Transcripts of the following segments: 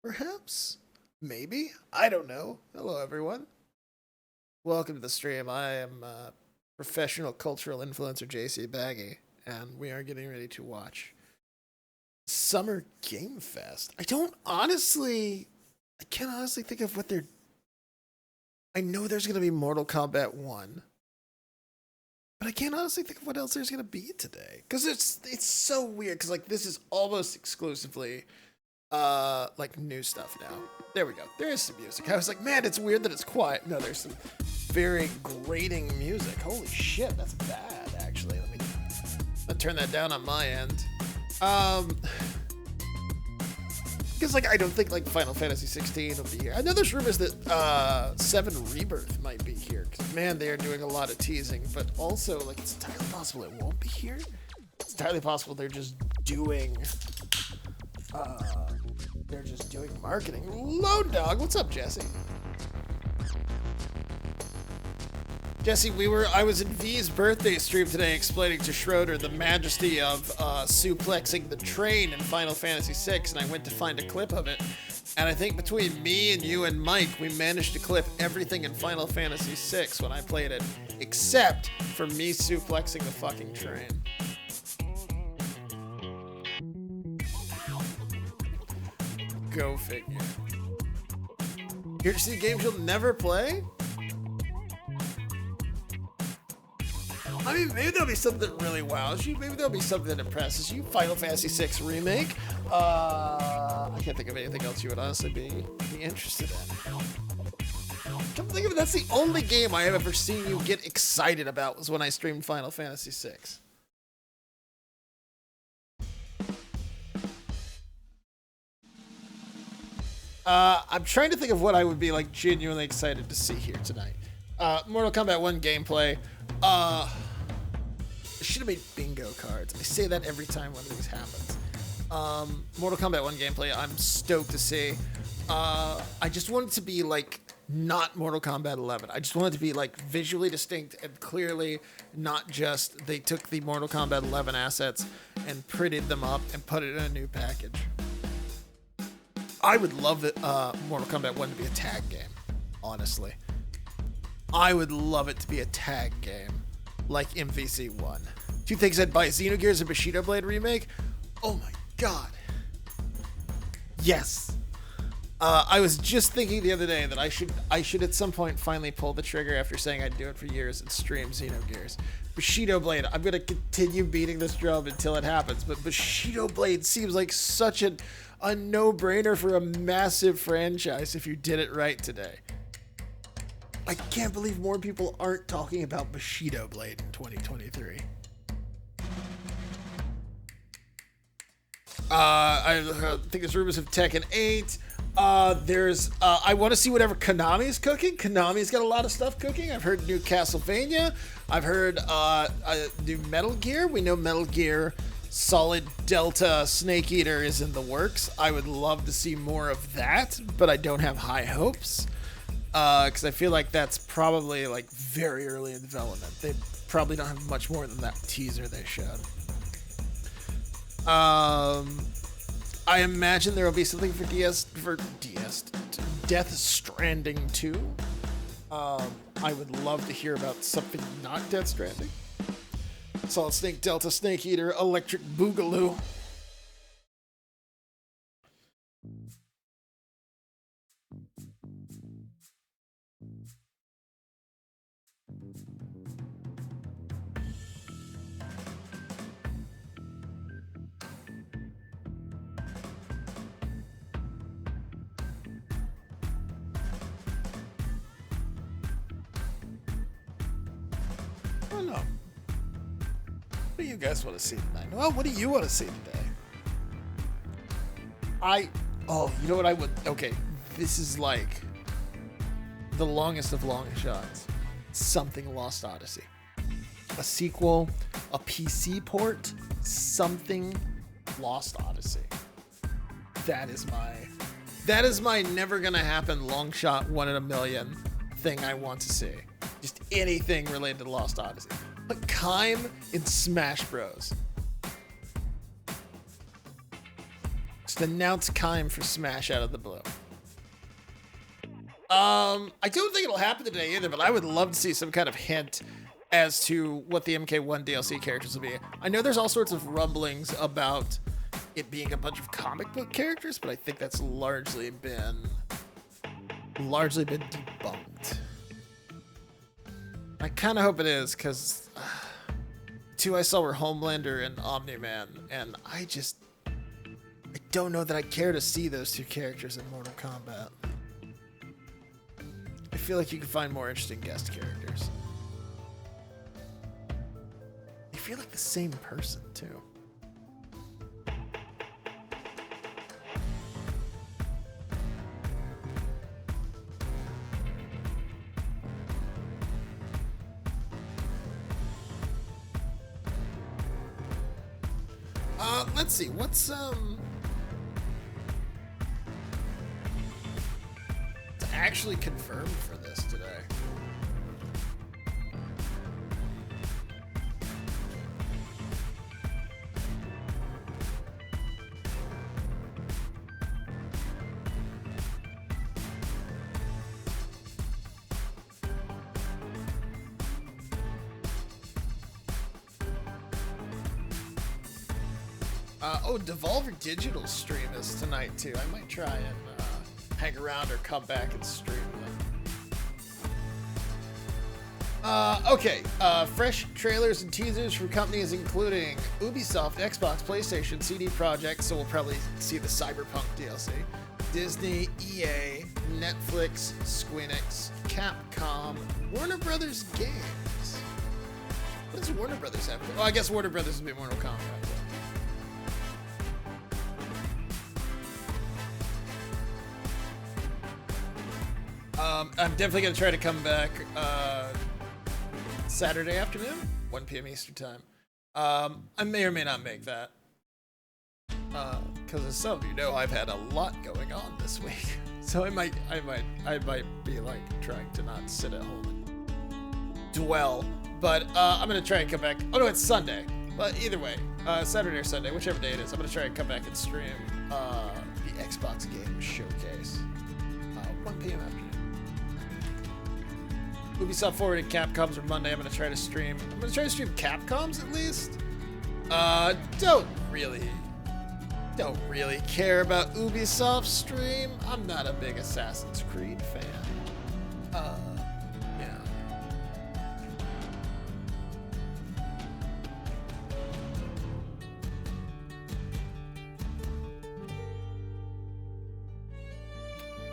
Perhaps? Maybe? I don't know. Hello, everyone. Welcome to the stream. I am professional cultural influencer JC Baggee, and we are getting ready to watch Summer Game Fest. I can't honestly think of what they're. I know there's going to be Mortal Kombat 1, but I can't honestly think of what else there's going to be today. Because it's so weird, because like this is almost exclusively like new stuff now. There we go. There is some music. I was like, man, it's weird that it's quiet. No, there's some very grating music. Holy shit, that's bad actually. Let me turn that down on my end. Because like I don't think like Final Fantasy 16 will be here. I know there's rumors that 7 Rebirth might be here. Cause man, they are doing a lot of teasing, but also like it's entirely possible it won't be here. It's entirely possible they're just doing marketing. Lone Dog, what's up, Jesse? Jesse, I was in V's birthday stream today explaining to Schroeder the majesty of suplexing the train in Final Fantasy VI, and I went to find a clip of it. And I think between me and you and Mike, we managed to clip everything in Final Fantasy VI when I played it, except for me suplexing the fucking train. Go figure. Here to see games you'll never play? I mean, maybe there'll be something that really wows you. Maybe there'll be something that impresses you. Final Fantasy VI Remake. I can't think of anything else you would honestly be interested in. Come think of it, that's the only game I have ever seen you get excited about was when I streamed Final Fantasy VI. I'm trying to think of what I would be like genuinely excited to see here tonight. Mortal Kombat 1 gameplay. I should have made bingo cards. I say that every time one of these happens. Mortal Kombat 1 gameplay, I'm stoked to see. I just want it to be like not Mortal Kombat 11. I just want it to be like visually distinct and clearly not just they took the Mortal Kombat 11 assets and prettied them up and put it in a new package. I would love it, Mortal Kombat 1 to be a tag game, honestly. I would love it to be a tag game, like MVC 1. Two things I'd buy, Xenogears and Bushido Blade remake? Oh my god. Yes. I was just thinking the other day that I should at some point finally pull the trigger after saying I'd do it for years and stream Xenogears. Bushido Blade, I'm going to continue beating this drum until it happens, but Bushido Blade seems like such a no-brainer for a massive franchise if you did it right today. I can't believe more people aren't talking about Bushido Blade in 2023. I think there's rumors of Tekken 8. I want to see whatever Konami's cooking. Konami's got a lot of stuff cooking. I've heard new Castlevania. I've heard new Metal Gear. We know Metal Gear Solid Delta Snake Eater is in the works. I would love to see more of that, but I don't have high hopes. Because I feel like that's probably like very early in development. They probably don't have much more than that teaser they showed. I imagine there will be something for Death Stranding 2. I would love to hear about something not Death Stranding. Solid Snake Delta Snake Eater Electric Boogaloo. I don't know. What do you guys want to see tonight? Well, what do you want to see today? You know what I would... Okay, this is like the longest of long shots. Something Lost Odyssey. A sequel, a PC port, something Lost Odyssey. That is my never gonna happen long shot 1 in a million thing I want to see. Just anything related to Lost Odyssey. But Kaim in Smash Bros. Just announce Kime for Smash out of the blue. I don't think it'll happen today either, but I would love to see some kind of hint as to what the MK1 DLC characters will be. I know there's all sorts of rumblings about it being a bunch of comic book characters, but I think that's largely been debunked. I kind of hope it is, because two I saw were Homelander and Omni-Man, and I don't know that I care to see those two characters in Mortal Kombat. I feel like you can find more interesting guest characters. They feel like the same person, too. Let's see, what's actually confirmed for this today? Oh, Devolver Digital stream is tonight too. I might try and hang around or come back and stream them. Okay, fresh trailers and teasers from companies including Ubisoft, Xbox, PlayStation, CD Projekt, so we'll probably see the Cyberpunk DLC, Disney, EA, Netflix, Squeenix, Capcom, Warner Brothers Games. What does Warner Brothers have? Oh, I guess Warner Brothers would be Mortal Kombat. I'm definitely going to try to come back Saturday afternoon, 1 p.m. Eastern time. I may or may not make that. Because as some of you know, I've had a lot going on this week. So I might be like trying to not sit at home and dwell. But I'm going to try and come back. Oh no, it's Sunday. But either way, Saturday or Sunday, whichever day it is, I'm going to try and come back and stream the Xbox Game Showcase. 1 p.m. afternoon. Ubisoft forwarded Capcom's or Monday. I'm gonna try to stream. I'm gonna try to stream Capcom's at least. Don't really care about Ubisoft's stream. I'm not a big Assassin's Creed fan. Yeah.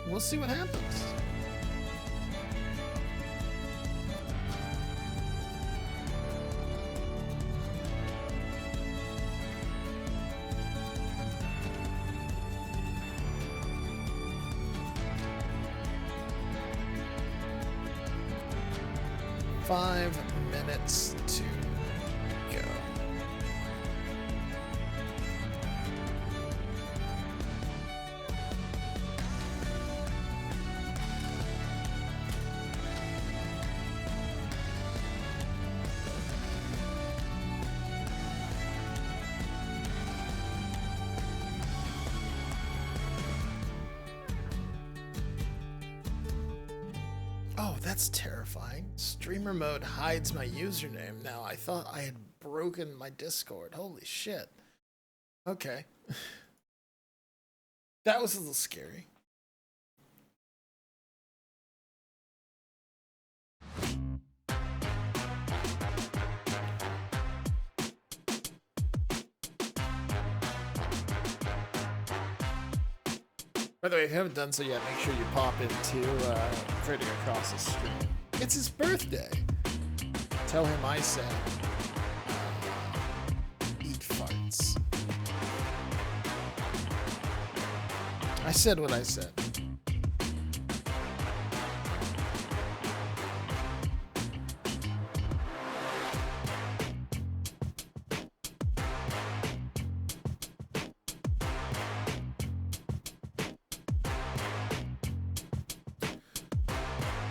We'll see what happens. Five minutes to go. Oh, that's terrifying. Streamer mode hides my username now. I thought I had broken my Discord. Holy shit. Okay. That was a little scary. By the way, if you haven't done so yet, make sure you pop into Freddy Across's stream. It's his birthday. Tell him I said, eat farts. I said what I said.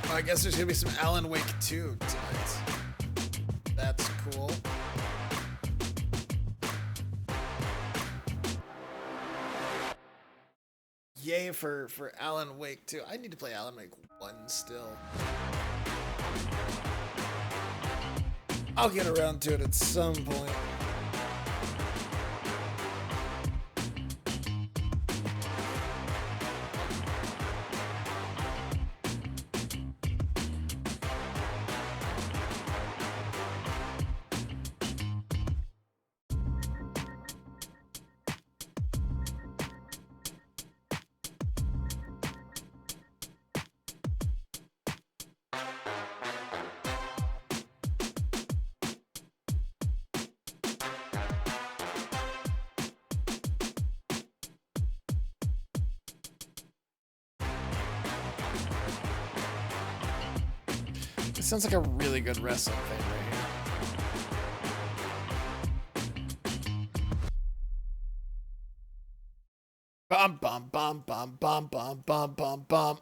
I guess there's gonna be some Alan Wake 2 tonight. That's cool. yay for Alan Wake 2. I need to play Alan Wake 1 still. I'll get around to it at some point. It sounds like a really good wrestling thing right here. Bum bum bum bum bum bum bum bum bum.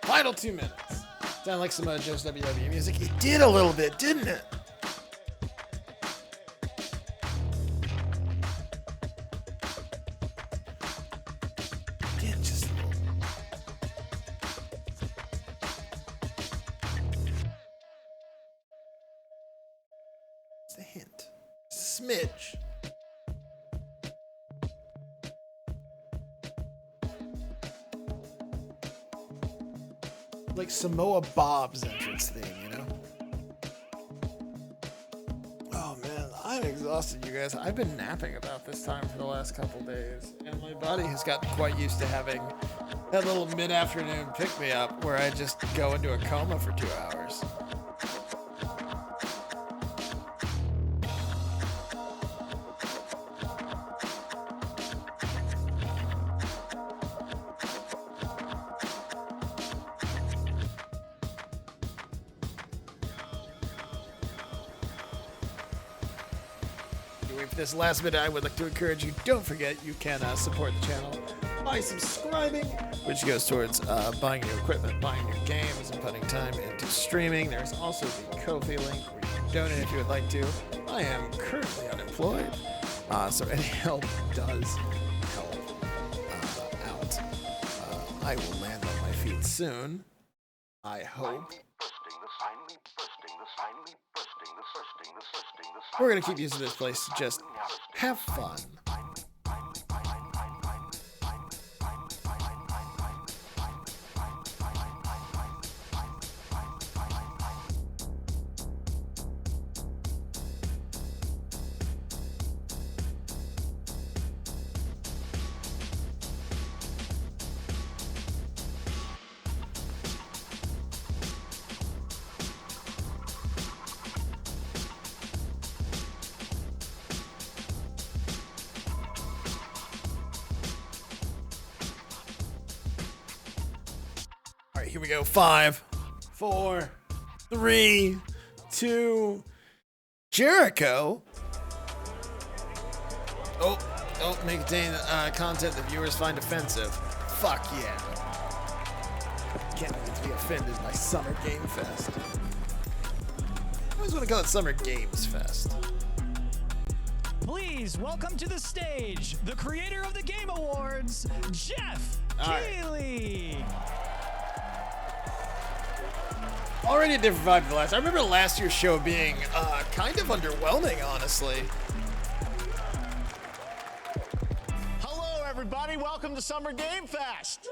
Final 2 minutes. Sound like some Joe's WWE music. It did a little bit, didn't it? It did just a little. It's a hint. Smidge. Like Samoa Bob's entrance theme, you know? Oh man, I'm exhausted, you guys. I've been napping about this time for the last couple days, and my body has gotten quite used to having that little mid-afternoon pick-me-up where I just go into a coma for 2 hours. This last minute, I would like to encourage you, don't forget you can support the channel by subscribing, which goes towards buying new equipment, buying new games, and putting time into streaming. There's also the Ko-fi link where you can donate if you would like to. I am currently unemployed, so any help does help out. I will land on my feet soon, I hope. We're gonna keep using this place to just have fun. Here we go. 5, 4, 3, 2. Jericho. Oh, may contain content that viewers find offensive. Fuck yeah. Can't wait to be offended by Summer Game Fest. I always want to call it Summer Games Fest. Please welcome to the stage the creator of the Game Awards, Jeff Keighley. Already a different vibe than the last. I remember last year's show being kind of underwhelming, honestly. Hello, everybody. Welcome to Summer Game Fest.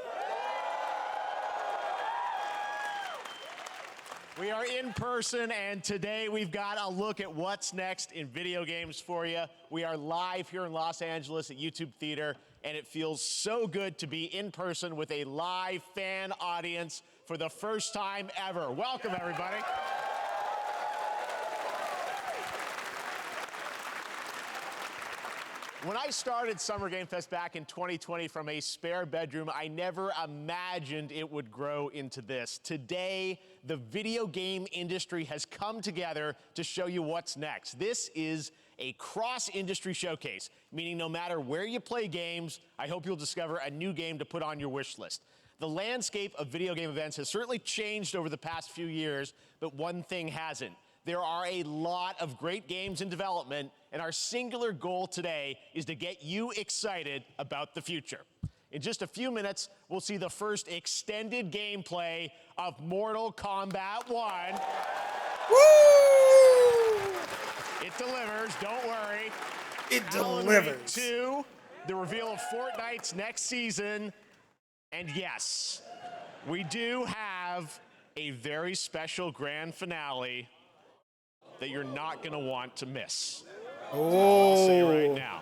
We are in person, and today we've got a look at what's next in video games for you. We are live here in Los Angeles at YouTube Theater, and it feels so good to be in person with a live fan audience for the first time ever. Welcome, everybody. When I started Summer Game Fest back in 2020 from a spare bedroom, I never imagined it would grow into this. Today, the video game industry has come together to show you what's next. This is a cross-industry showcase, meaning no matter where you play games, I hope you'll discover a new game to put on your wish list. The landscape of video game events has certainly changed over the past few years, but one thing hasn't. There are a lot of great games in development, and our singular goal today is to get you excited about the future. In just a few minutes, we'll see the first extended gameplay of Mortal Kombat 1. Woo! It delivers, don't worry. It Alan delivers. Wake 2, the reveal of Fortnite's next season, and yes, we do have a very special grand finale that you're not going to want to miss. I'll say right now.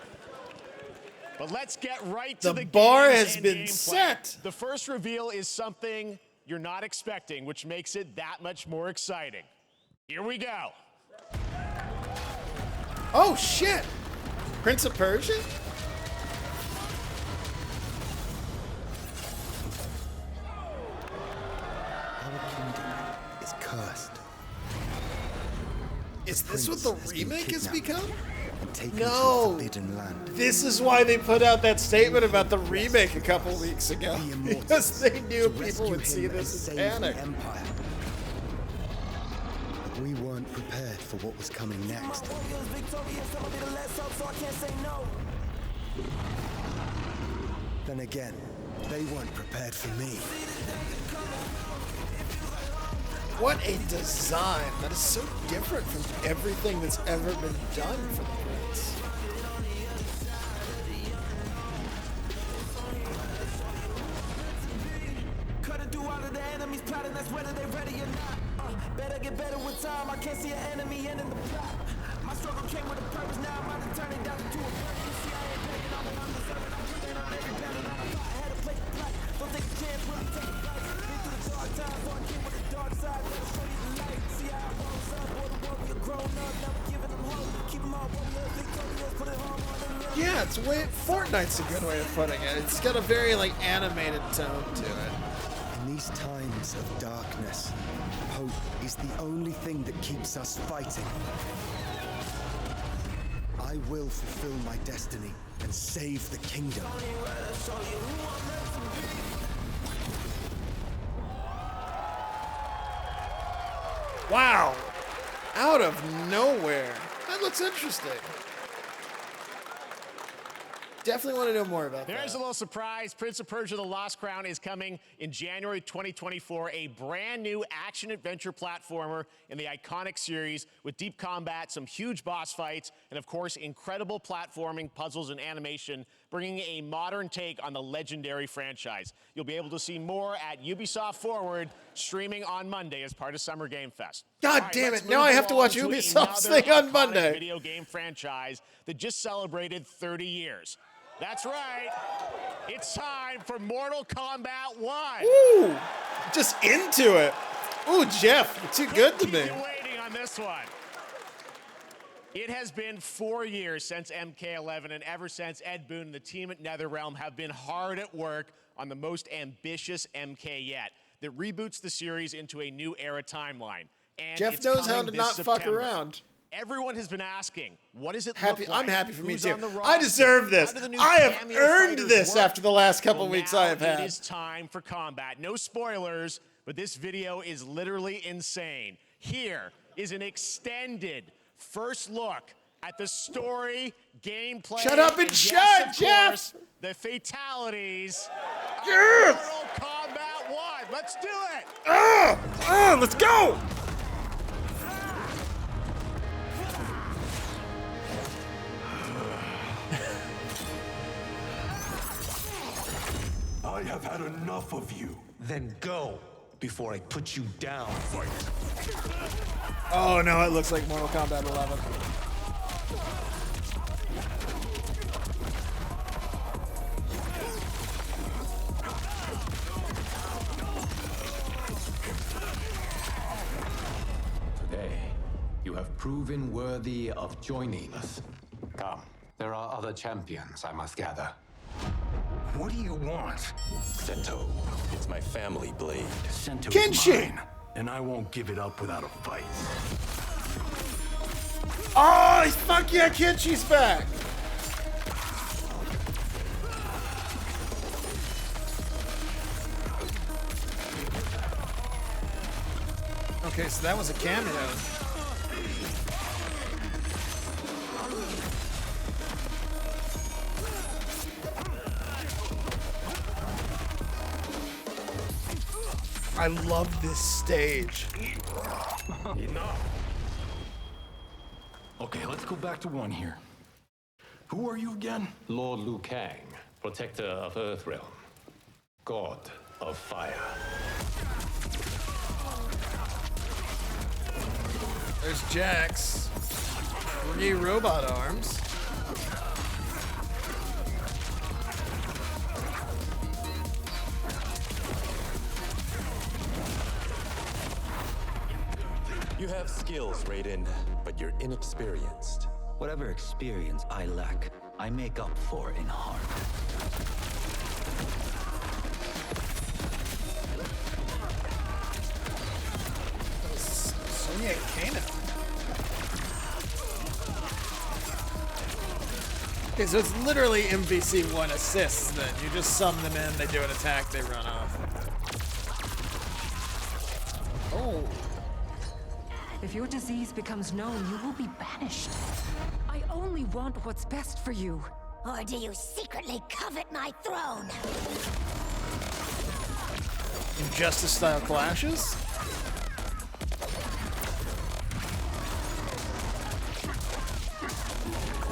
But let's get right to the bar games has and been gameplay. set. The first reveal is something you're not expecting, which makes it that much more exciting. Here we go. Oh, shit. Prince of Persia? Our kingdom is cursed. Is this what the remake has become? And taken No. to a forbidden land. This is why they put out that statement about the remake a couple weeks ago. The immortals, Because they knew to people rescue would see him and this as save panic. the Empire. But we weren't prepared for what was coming next. Then again, they weren't prepared for me. What a design. That is so different from everything that's ever been done for the Prince. Cutting through all of the enemies plotting, that's whether they ready or not. Better get better with time, I can't see an enemy ending the plot. My struggle came with a purpose, now I'm about to turn it down to a purpose. You see, I ain't begging, I'm undeserving, I'm putting on every battle that I fought. I had to play the fight, don't take a chance, really take a bite. Been through the dark times, so I came with the dark side. Better show you the light, see how I rose up. Boy, the world, we are grown up, never giving them hope. Keep them all warriors, victorious, put it home on them. Yeah, it's way Fortnite's a good way of putting it. It's got a very like animated tone to it. In these times of darkness, hope is the only thing that keeps us fighting. I will fulfill my destiny and save the kingdom. Wow. Out of nowhere. That looks interesting. Definitely want to know more about There's that. a little surprise. Prince of Persia: The Lost Crown is coming in January 2024, a brand new action-adventure platformer in the iconic series with deep combat, some huge boss fights, and of course, incredible platforming, puzzles, and animation, bringing a modern take on the legendary franchise. You'll be able to see more at Ubisoft Forward, streaming on Monday as part of Summer Game Fest. God All right, damn let's it, now move I have to watch along Ubisoft's another thing on iconic Monday. Video game franchise that just celebrated 30 years. That's right. It's time for Mortal Kombat 1. Ooh, just into it. Ooh, Jeff, you're too good to Keep me. you waiting on this one. It has been 4 years since MK11, and ever since, Ed Boon and the team at NetherRealm have been hard at work on the most ambitious MK yet that reboots the series into a new era timeline. And Jeff it's knows how coming to this not fuck September. around. Everyone has been asking, what does it Happy, look like? I'm happy for me Who's too. on the I roster? deserve this. How do the new I have cameo earned fighters this work? after the last couple Well, weeks now I have had. It is time for combat. No spoilers, but this video is literally insane. Here is an extended first look at the story, gameplay. Shut up and yes, shut, of Jeff! course, the fatalities. of Yes! Mortal Kombat 1. Let's do it. Let's go! I have had enough of you. Then go before I put you down. Oh no, it looks like Mortal Kombat 11. Today, you have proven worthy of joining us. Come, There are other champions, I must gather. What do you want? Sento. It's my family blade. Sento Kenshi! is mine, and I won't give it up without a fight. Oh, fuck yeah, Kenshi's back! Okay, so that was a cameo. I love this stage. Enough. Okay, let's go back to one here. Who are you again? Lord Liu Kang, protector of Earthrealm, god of fire. There's Jax. 3 robot arms. You have skills, Raiden, but you're inexperienced. Whatever experience I lack, I make up for in heart. Sonya Kano. Okay, so it's literally MVC1 assists then. You just sum them in, they do an attack, they run off. Oh. If your disease becomes known, you will be banished. I only want what's best for you. Or do you secretly covet my throne? Injustice-style clashes?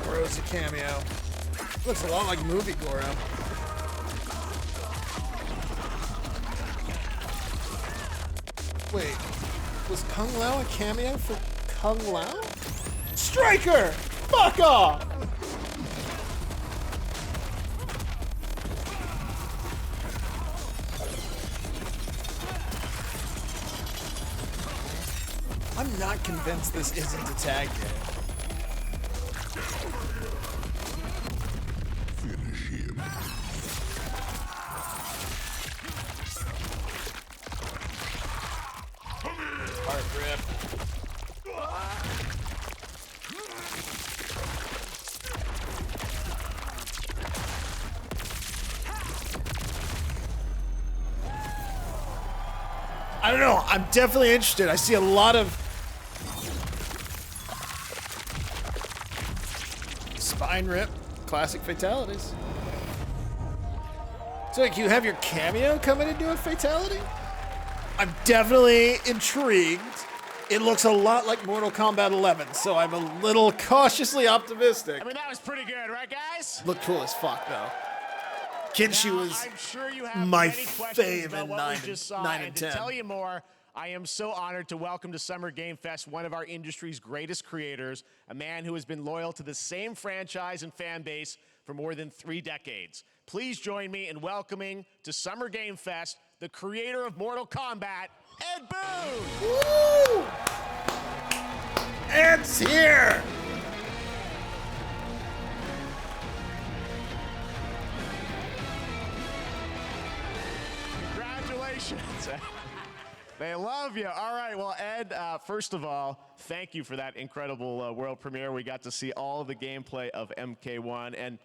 Goro's a cameo. Looks a lot like movie Goro. Wait, was Kung Lao a cameo for Kung Lao? Striker! Fuck off! I'm not convinced this isn't a tag game. Finish him. Heart rip. I don't know. I'm definitely interested. I see a lot of spine rip, classic fatalities. So like you have your cameo coming into a fatality? I'm definitely intrigued. It looks a lot like Mortal Kombat 11, so I'm a little cautiously optimistic. I mean, that was pretty good, right, guys? Looked cool as fuck, though. Kenshi was I'm sure you have my many questions about fave in what 9 we just saw. 9 and and to 10. tell you more, I am so honored to welcome to Summer Game Fest one of our industry's greatest creators, a man who has been loyal to the same franchise and fan base for more than 3 decades. Please join me in welcoming to Summer Game Fest the creator of Mortal Kombat, Ed Boon! Woo! Ed's here! Congratulations. They love you. All right, well, Ed, first of all, thank you for that incredible world premiere. We got to see all the gameplay of MK1, and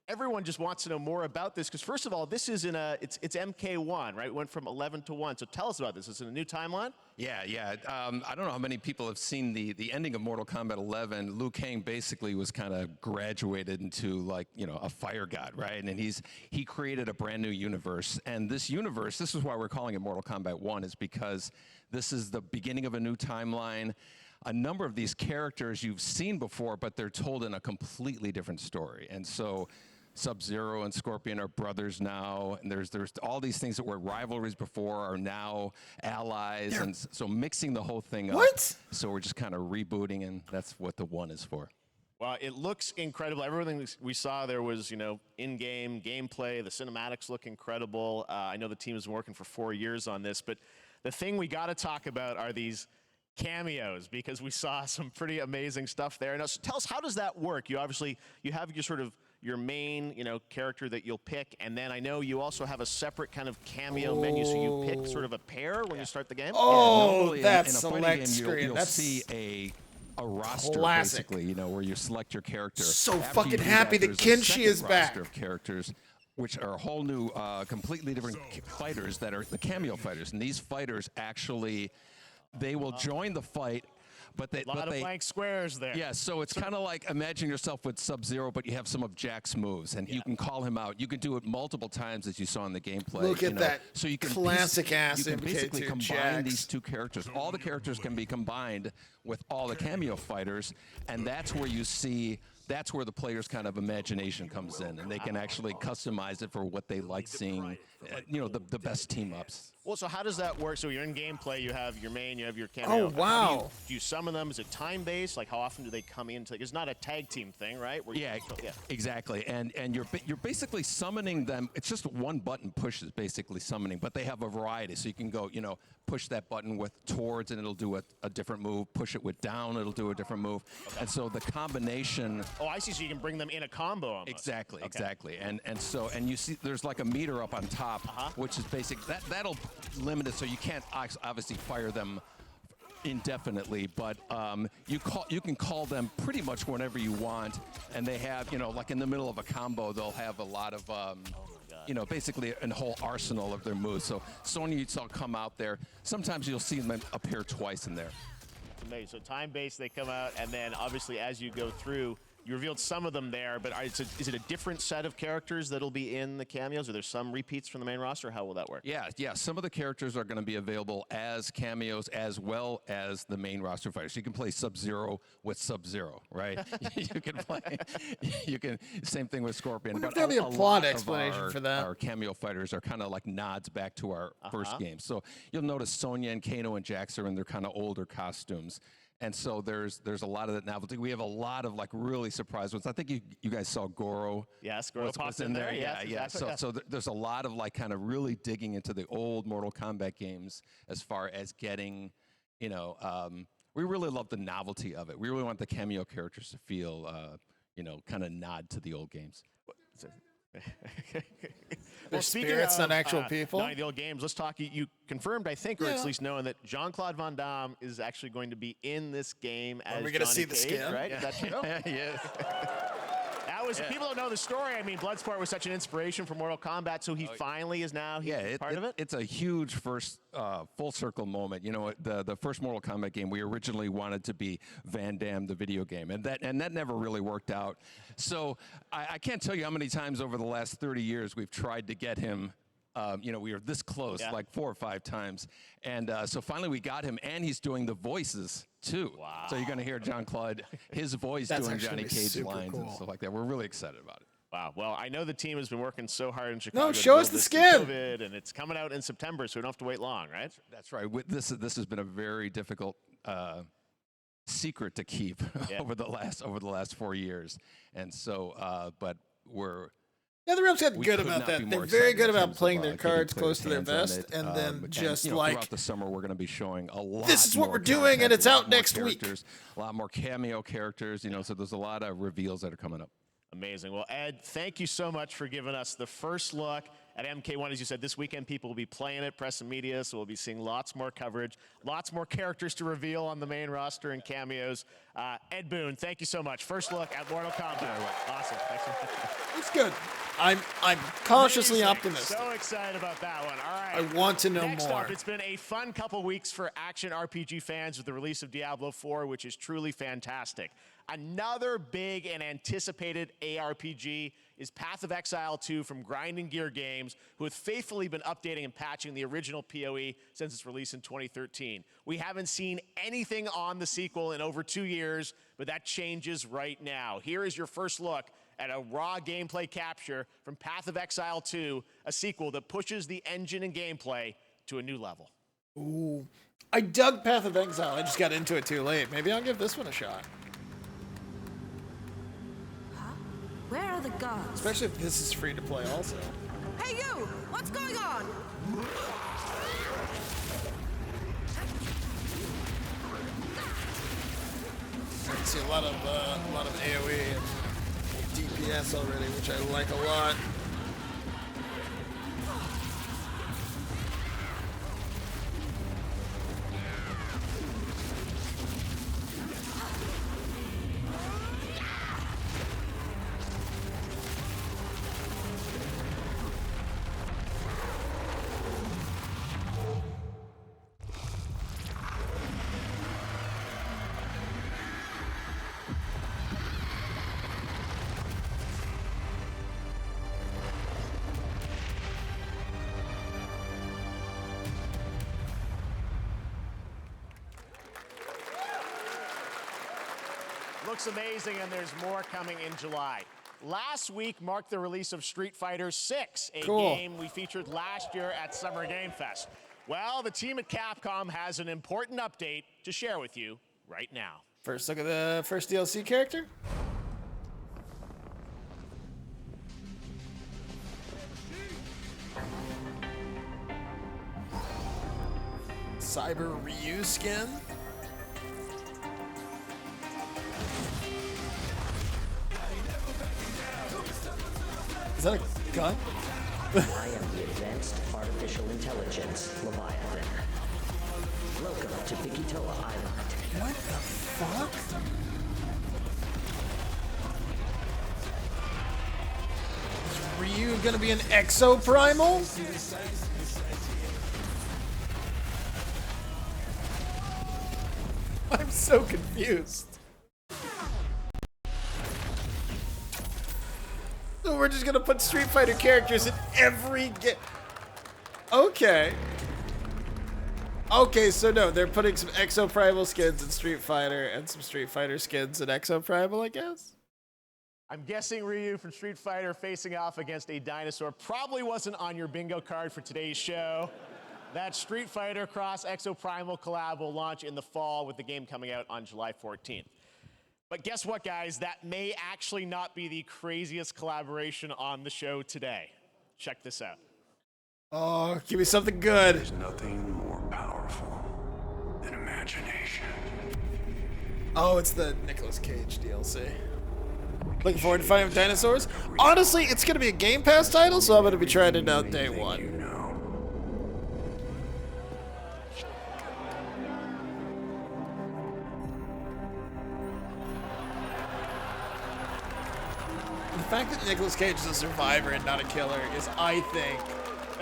everyone just wants to know more about this, because first of all, this is it's MK1, right? It went from 11 to 1, so tell us about this. Is it a new timeline? Yeah. I don't know how many people have seen the ending of Mortal Kombat 11. Liu Kang basically was kind of graduated into, like, you know, a fire god, right? And he created a brand new universe. And this universe, this is why we're calling it Mortal Kombat 1, is because this is the beginning of a new timeline. A number of these characters you've seen before, but they're told in a completely different story. And so Sub-Zero and Scorpion are brothers now, and there's all these things that were rivalries before are now allies, and so mixing the whole thing up. What? So we're just kind of rebooting, and that's what the 1 is for. Well, it looks incredible. Everything we saw there was, you know, in-game gameplay. The cinematics look incredible. I know the team has been working for 4 years on this, but the thing we got to talk about are these cameos, because we saw some pretty amazing stuff there. Now, so tell us, how does that work? You obviously, you have your sort of your main, character that you'll pick, and then I know you also have a separate kind of cameo menu, so you pick sort of a pair when you start the game. Oh, that's in a select fighting game, screen. You'll That's see a roster, classic. basically, where you select your character. So After fucking you do happy that there's a Kenshi second is back. roster of characters, which are a whole new, completely different fighters that are the cameo fighters, and these fighters actually, they will join the fight. But A lot of blank squares there. Yeah, so it's kind of like, imagine yourself with Sub-Zero, but you have some of Jack's moves, and you can call him out. You can do it multiple times, as you saw in the gameplay. Look at that so you can classic-ass You can basically MK2 combine Jax. these two characters. All the characters can be combined with all the cameo fighters, and that's where you see, that's where the player's kind of imagination comes in, and they can actually customize it for what they like seeing, the best team-ups. Well, so how does that work? So you're in gameplay, you have your main, you have your cameo. Oh, wow. Do you summon them? Is it time-based? Like, how often do they come in? It's not a tag team thing, right? Exactly. And you're basically summoning them. It's just one button push is basically summoning, but they have a variety. So you can go, push that button with towards, and it'll do a different move. Push it with down, it'll do a different move. And so the combination. Oh, I see. So you can bring them in a combo almost. Exactly. And you see there's like a meter up on top, which is basic. That'll limit it, so you can't obviously fire them indefinitely, but you can call them pretty much whenever you want, and they have, like in the middle of a combo, they'll have a lot of basically a whole arsenal of their moves. So Sonya, you saw come out there. Sometimes you'll see them appear twice in there. Amazing. So time-based, they come out, and then obviously as you go through, you revealed some of them there, but is it a different set of characters that'll be in the cameos? Are there some repeats from the main roster? How will that work? Yeah. Some of the characters are going to be available as cameos as well as the main roster fighters. You can play Sub-Zero with Sub-Zero, right? Same thing with Scorpion. But there'll be a plot explanation for that. Our cameo fighters are kind of like nods back to our first game. So you'll notice Sonya and Kano and Jax are in their kind of older costumes. And so there's a lot of that novelty. We have a lot of like really surprise ones. I think you guys saw Goro. Yes, Goro popped in there. Yeah. Exactly. So there's a lot of like kind of really digging into the old Mortal Kombat games as far as getting, we really love the novelty of it. We really want the cameo characters to feel, kind of nod to the old games. Well, spirits, not actual people. Not the old games. Let's talk. You confirmed, I think, or at least knowing that Jean-Claude Van Damme is actually going to be in this game as We're going to see the Cage, skin, right? Is that true? Yes. People don't know the story. I mean, Bloodsport was such an inspiration for Mortal Kombat, so he finally is now part of it. It's a huge first full circle moment. The first Mortal Kombat game, we originally wanted to be Van Damme, the video game, and that never really worked out. So I can't tell you how many times over the last 30 years we've tried to get him. We were this close, like 4 or 5 times. And so finally we got him, and he's doing the voices, too. Wow. So you're going to hear Jean-Claude, his voice doing Johnny Cage lines and stuff like that. We're really excited about it. Wow. Well, I know the team has been working so hard in Chicago. No, show us the skin. COVID, and it's coming out in September, so we don't have to wait long, right? That's right. This has been a very difficult secret to keep over the last 4 years. And so, but we're... Yeah, the Realms got good about that. They're very good about playing their cards close to their vest, and then just like throughout the summer, we're going to be showing a lot. This is what more we're doing, and it's out more next week. A lot more cameo characters, so there's a lot of reveals that are coming up. Amazing. Well, Ed, thank you so much for giving us the first look at MK1. As you said, this weekend people will be playing it, press and media, so we'll be seeing lots more coverage, lots more characters to reveal on the main roster and cameos. Ed Boon, thank you so much. First look at Mortal Kombat. Awesome. Thanks. It's good. I'm cautiously optimistic. So excited about that one. All right. I want to know Next more. Up, it's been a fun couple weeks for action RPG fans with the release of Diablo 4, which is truly fantastic. Another big and anticipated ARPG is Path of Exile 2 from Grinding Gear Games, who have faithfully been updating and patching the original PoE since its release in 2013. We haven't seen anything on the sequel in over 2 years, but that changes right now. Here is your first look at a raw gameplay capture from Path of Exile 2, a sequel that pushes the engine and gameplay to a new level. Ooh, I dug Path of Exile. I just got into it too late. Maybe I'll give this one a shot. Where are the guards? Especially if this is free to play also. Hey you! What's going on? see a lot of AOE and DPS already, which I like a lot. Looks amazing, and there's more coming in July. Last week marked the release of Street Fighter 6, a game we featured last year at Summer Game Fest. Well, the team at Capcom has an important update to share with you right now. First look at the first DLC character. Cyber Ryu skin. Is that a gun? I am the Advanced Artificial Intelligence Leviathan. Welcome to Bikitoa Island. What the fuck? Is Ryu gonna be an exo-primal? I'm so confused. So we're just gonna put Street Fighter characters in every game. Okay. Okay, so no, they're putting some exo-primal skins in Street Fighter and some Street Fighter skins in exo-primal, I guess? I'm guessing Ryu from Street Fighter facing off against a dinosaur probably wasn't on your bingo card for today's show. That Street Fighter Cross Exo-Primal collab will launch in the fall with the game coming out on July 14th. But guess what, guys? That may actually not be the craziest collaboration on the show today. Check this out. Oh, give me something good. There's nothing more powerful than imagination. Oh, it's the Nicolas Cage DLC. Looking forward to fighting with dinosaurs. Honestly, it's going to be a Game Pass title, so I'm going to be trying it out day one. The fact that Nicolas Cage is a survivor and not a killer is, I think,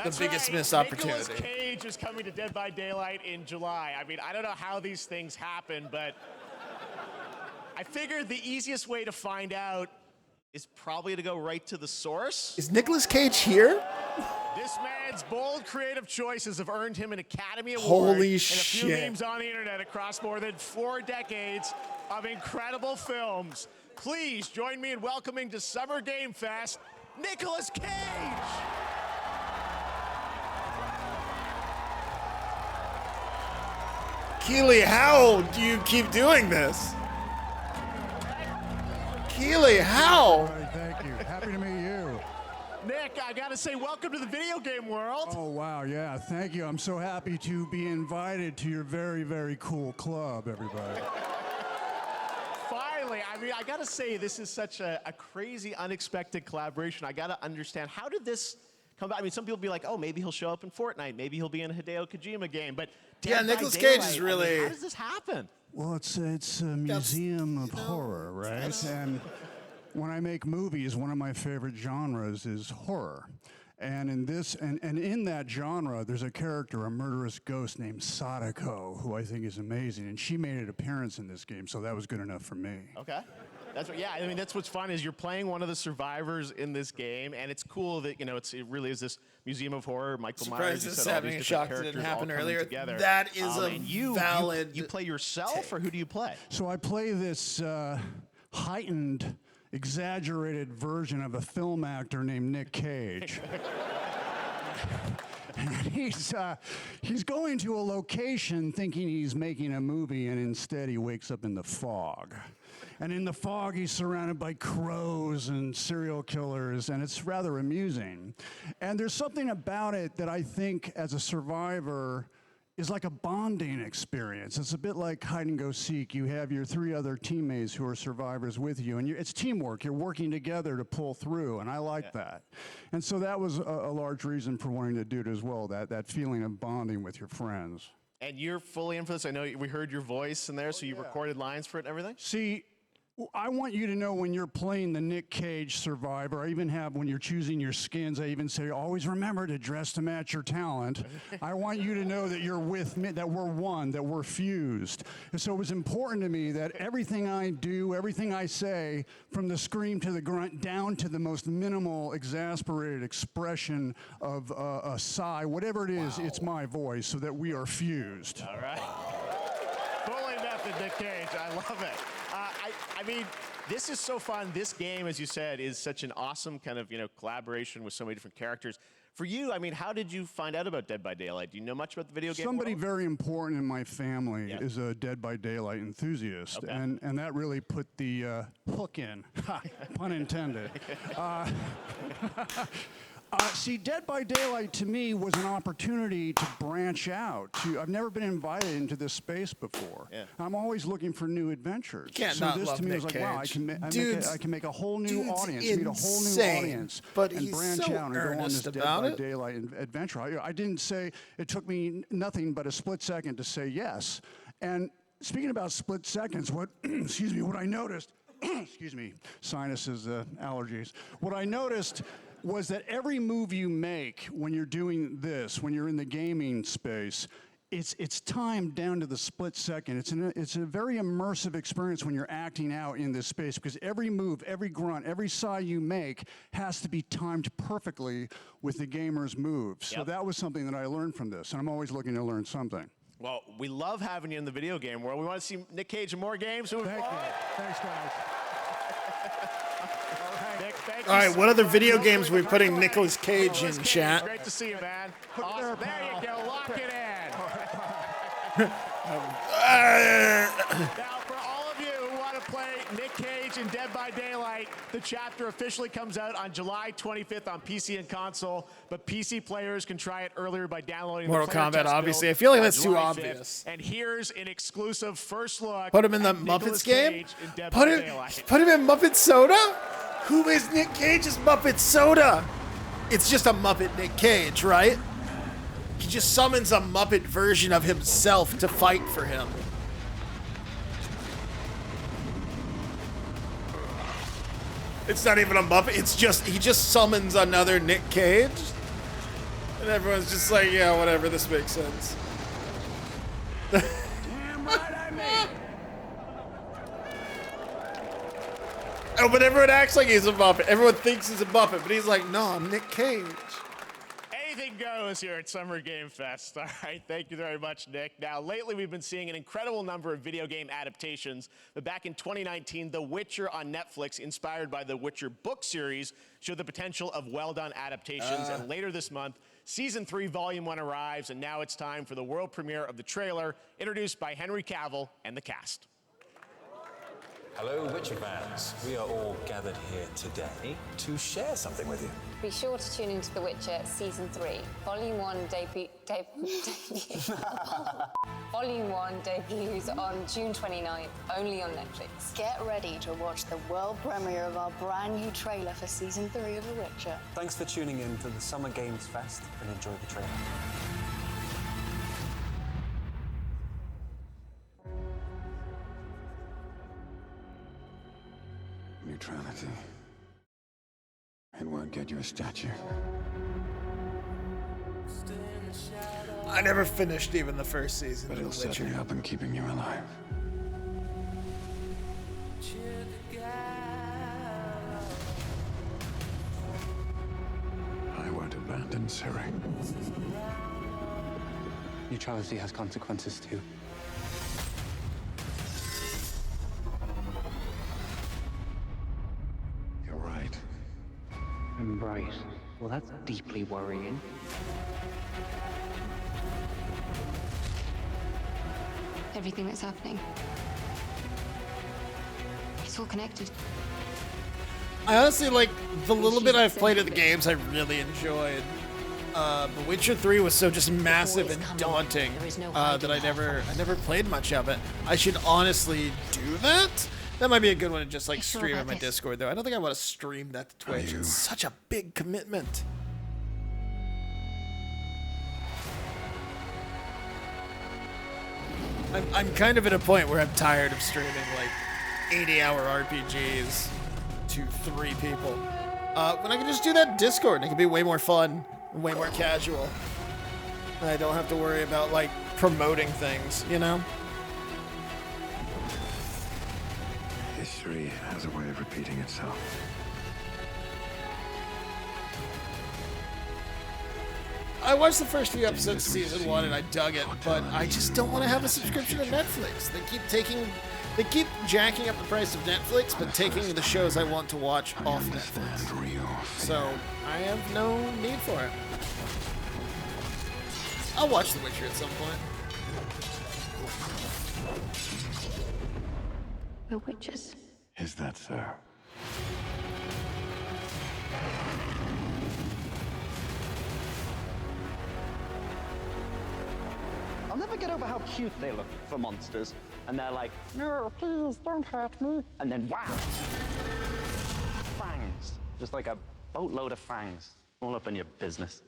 the biggest missed opportunity. Nicolas Cage is coming to Dead by Daylight in July. I mean, I don't know how these things happen, but I figured the easiest way to find out is probably to go right to the source. Is Nicolas Cage here? This man's bold creative choices have earned him an Academy Award Holy and shit. a few memes on the internet across more than 4 decades of incredible films. Please join me in welcoming to Summer Game Fest, Nicolas Cage! Keely, how do you keep doing this? Keely, how? Thank you. Happy to meet you. Nick, I gotta say, welcome to the video game world. Oh, wow, yeah, thank you. I'm so happy to be invited to your very, very cool club, everybody. Finally, I mean, I gotta say, this is such a crazy, unexpected collaboration. I gotta understand, how did this come about? I mean, some people be like, oh, maybe he'll show up in Fortnite, maybe he'll be in a Hideo Kojima game, but yeah, Nicolas Cage is really... I mean, how does this happen? Well, it's a museum of horror, right? And when I make movies, one of my favorite genres is horror. And in this, and in that genre, there's a character, a murderous ghost named Sadako, who I think is amazing. And she made an appearance in this game, so that was good enough for me. Okay. That's what, yeah, I mean, that's what's fun is you're playing one of the survivors in this game, and it's cool that, you know, it really is this museum of horror. Michael Myers, this having a shock that didn't happen earlier. Together. That is a valid You play yourself, or who do you play? So I play this heightened, exaggerated version of a film actor named Nick Cage. He's going to a location thinking he's making a movie, and instead he wakes up in the fog. And in the fog, he's surrounded by crows and serial killers, and it's rather amusing. And there's something about it that I think, as a survivor, is like a bonding experience. It's a bit like hide and go seek. You have your 3 other teammates who are survivors with you, and it's teamwork. You're working together to pull through, and I like that. And so that was a large reason for wanting to do it as well, that feeling of bonding with your friends. And you're fully in for this. I know we heard your voice in there, so you recorded lines for it and everything? See, I want you to know when you're playing the Nick Cage Survivor, I even have when you're choosing your skins, I even say, always remember to dress to match your talent. I want you to know that you're with me, that we're one, that we're fused. And so it was important to me that everything I do, everything I say, from the scream to the grunt, down to the most minimal, exasperated expression of a sigh, whatever it is, it's my voice, so that we are fused. All right. Fully method, Nick Cage. I love it. I mean, this is so fun. This game, as you said, is such an awesome kind of, collaboration with so many different characters. For you, I mean, how did you find out about Dead by Daylight? Do you know much about the video game Somebody world? very important in my family is a Dead by Daylight enthusiast, and that really put the hook in, pun intended. See, Dead by Daylight to me was an opportunity to branch out. I've never been invited into this space before. I'm always looking for new adventures. You can't so not this love to me Nick was like, Cage. wow, I can make a whole new audience, meet a whole new insane, audience, but and he's branch so out and go on this earnest Dead about by it. Daylight adventure. I didn't say, it took me nothing but a split second to say yes. And speaking about split seconds, what I noticed, excuse me, sinuses, allergies. What I noticed was that every move you make when you're doing this, when you're in the gaming space, it's timed down to the split second. It's a very immersive experience when you're acting out in this space, because every move, every grunt, every sigh you make has to be timed perfectly with the gamer's moves. So that was something that I learned from this, and I'm always looking to learn something. Well, we love having you in the video game world. We want to see Nick Cage in more games. Thank you. Thanks, guys. Nick, thank All you right, so what other much. video games are we putting Nicolas Cage in, chat? Great to see you, man. Awesome. There you go. Lock it in. Now, for all of you who want to play Nick Cage in Dead by Daylight, the chapter officially comes out on July 25th on PC and console, but PC players can try it earlier by downloading Mortal the player Kombat, test build obviously. I feel like on that's too July 5th. obvious. And here's an exclusive first look. Put him in the at Nicolas Muppets game? Cage in Dead Put by him Daylight. in Muppet Soda? Who is Nick Cage's Muppet Soda? It's just a Muppet Nick Cage, right? He just summons a Muppet version of himself to fight for him. It's not even a Muppet, it's just, he just summons another Nick Cage. And everyone's just like, yeah, whatever, this makes sense. Damn right I made. Oh, but everyone acts like he's a Muppet. Everyone thinks he's a Muppet, but he's like, no, I'm Nick Cage. Anything goes here at Summer Game Fest. All right, thank you very much, Nick. Now, lately we've been seeing an incredible number of video game adaptations. But back in 2019, The Witcher on Netflix, inspired by the Witcher book series, showed the potential of well-done adaptations. And later this month, Season 3, Volume 1 arrives, and now it's time for the world premiere of the trailer, introduced by Henry Cavill and the cast. Hello, Witcher fans. We are all gathered here today to share something with you. Be sure to tune into The Witcher Season 3. Volume 1 Volume 1 debuts on June 29th, only on Netflix. Get ready to watch the world premiere of our brand new trailer for Season 3 of The Witcher. Thanks for tuning in to the Summer Games Fest and enjoy the trailer. Neutrality. It won't get you a statue. I never finished even the first season But of it'll The Witcher. certainly help in keeping you alive. I won't abandon Ciri. Neutrality has consequences too. You're right. I'm right. Well, that's deeply worrying. Everything that's happening. It's all connected. I honestly like the little bit I've played of the games I really enjoyed. The Witcher 3 was so just massive and daunting that I never played much of it. I should honestly do that. That might be a good one to just like stream on my Discord though. I don't think I want to stream that to Twitch. It's such a big commitment. I'm kind of at a point where I'm tired of streaming like 80-hour RPGs to 3 people. When I can just do that in Discord, and it can be way more fun, way more casual. And I don't have to worry about like promoting things, you know? History has a way of repeating itself. I watched the first few episodes of season 1 and I dug it, but I just don't want to have a subscription to Netflix. They keep jacking up the price of Netflix, but taking the shows I want to watch off Netflix. So I have no need for it. I'll watch The Witcher at some point. The witches. Is that so? I'll never get over how cute they look for monsters. And they're like, no, please, don't hurt me. And then, wow. Fangs. Just like a boatload of fangs. All up in your business.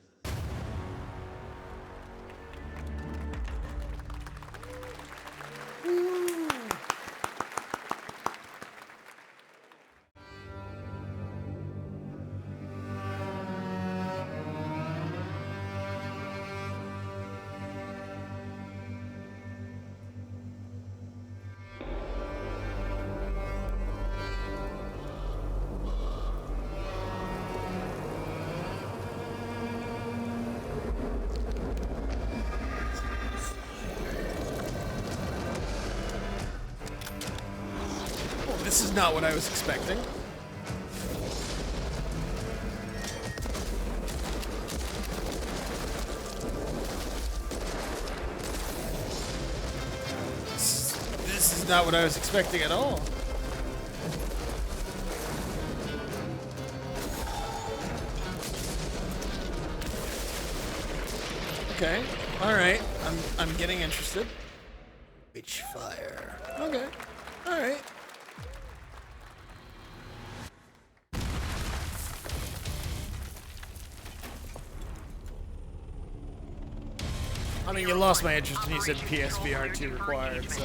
This is not what I was expecting. This is not what I was expecting at all. Okay, all right. I'm getting interested. Witchfire. Okay, all right. I mean, you lost my interest when you said PSVR 2 required, so.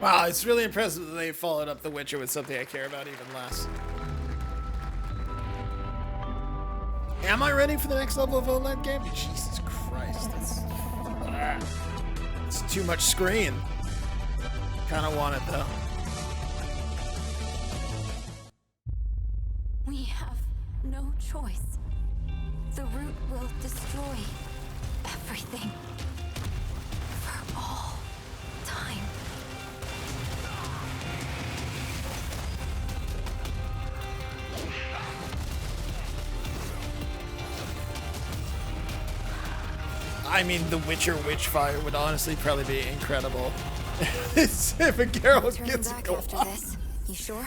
Wow, it's really impressive that they followed up The Witcher with something I care about even less. Am I ready for the next level of online game? Jesus Christ, it's too much screen. Kind of want it though. We have no choice. The root will destroy everything. For all time. I mean, The Witcher Witchfire would honestly probably be incredible. If a Geralt gets a go After this, you sure?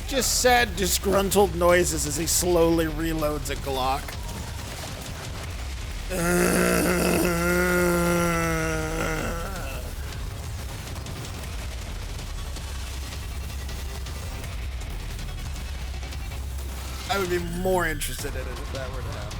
Just sad, disgruntled noises as he slowly reloads a Glock. I would be more interested in it if that were to happen.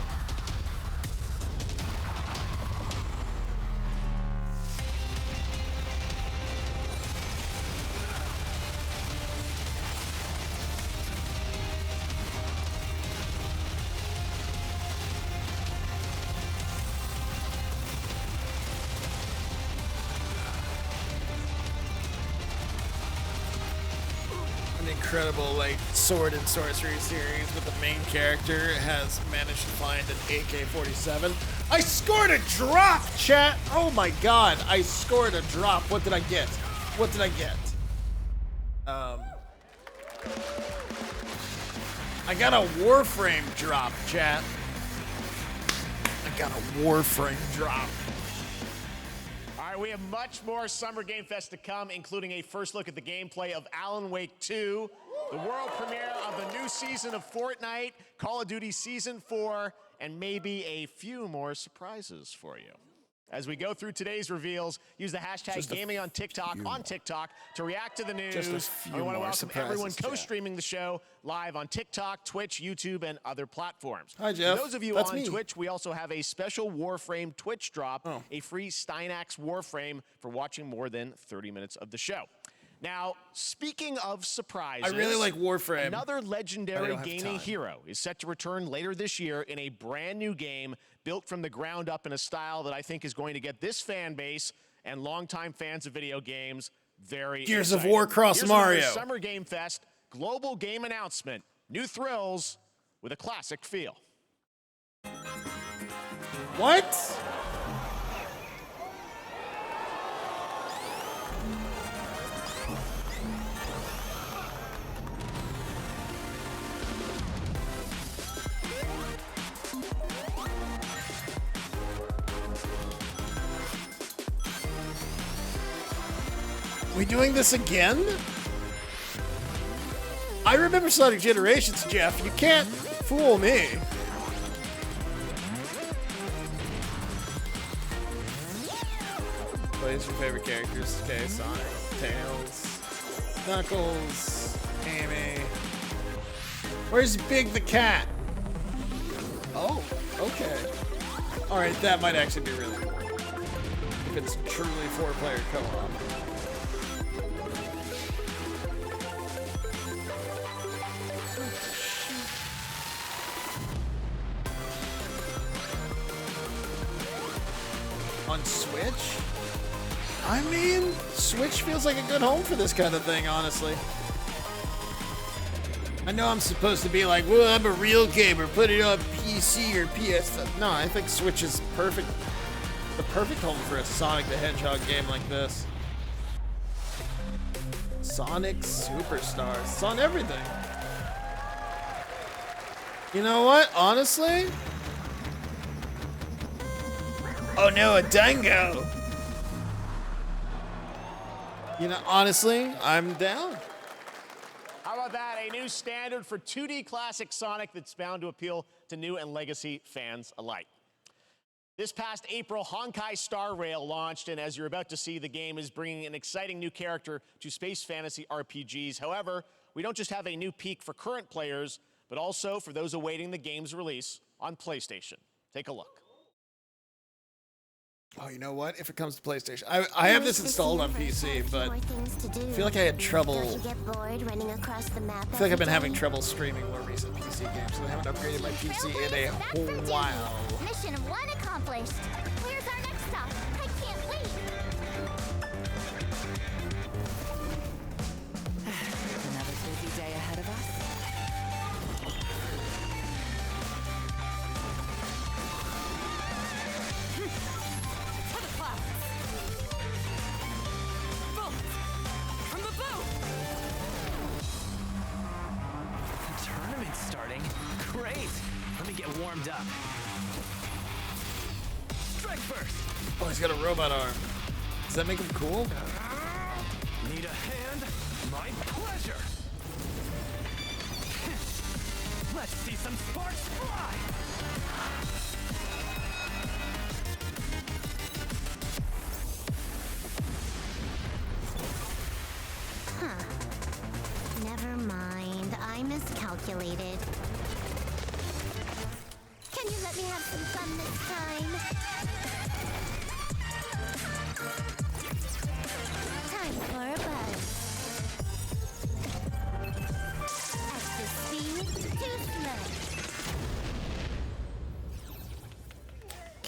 an incredible like sword and sorcery series, but the main character has managed to find an AK-47. I scored a drop, chat. Oh my god, I scored a drop. What did I get? What did I get? I got a Warframe drop, chat. I got a Warframe drop. All right, we have much more Summer Game Fest to come, including a first look at the gameplay of Alan Wake 2, the world premiere of the new season of Fortnite, Call of Duty Season 4, and maybe a few more surprises for you. As we go through today's reveals, use the hashtag gaming on TikTok to react to the news. Just a few we want to more welcome everyone surprises, co-streaming the show live on TikTok, Twitch, YouTube, and other platforms. Hi, Jeff. For those of you That's on me. Twitch, we also have a special Warframe Twitch drop, a free Steinax Warframe for watching more than 30 minutes of the show. Now, speaking of surprises, I really like Warframe. Another I legendary don't have gaming time. hero is set to return later this year in a brand new game built from the ground up in a style that I think is going to get this fan base and longtime fans of video games very Gears of excited. War cross Here's Mario. another Summer Game Fest global game announcement. New thrills with a classic feel. What? We doing this again? I remember Sonic Generations, Jeff. You can't fool me. What is your favorite characters? Okay, Sonic, Tails, Knuckles, Amy. Where's Big the Cat? Oh, okay. Alright, that might actually be really cool. If it's truly 4-player co-op. On Switch? I mean, Switch feels like a good home for this kind of thing, honestly. I know I'm supposed to be like, well, I'm a real gamer, put it on PC or PS5. No, I think Switch is perfect. The perfect home for a Sonic the Hedgehog game like this. Sonic Superstars. It's on everything. You know what? Honestly? Oh no, a dango! You know, honestly, I'm down. How about that? A new standard for 2D classic Sonic that's bound to appeal to new and legacy fans alike. This past April, Honkai Star Rail launched, and as you're about to see, the game is bringing an exciting new character to space fantasy RPGs. However, we don't just have a new peak for current players, but also for those awaiting the game's release on PlayStation. Take a look. Oh, you know what? If it comes to PlayStation, I have this installed on PC, but I feel like I had trouble. I feel like I've been having trouble streaming more recent PC games, so I haven't upgraded my PC in a whole while. Mission 1 accomplished. Where's our next stop? I can't wait. Another busy day ahead of us. Tournament's starting. Great. Let me get warmed up. Strike first. Oh, he's got a robot arm. Does that make him cool? Need a hand? My pleasure. Let's see some sparks fly. Huh. Never mind. I miscalculated. Can you let me have some fun this time? Time for a buzz. Extra speed, too slow.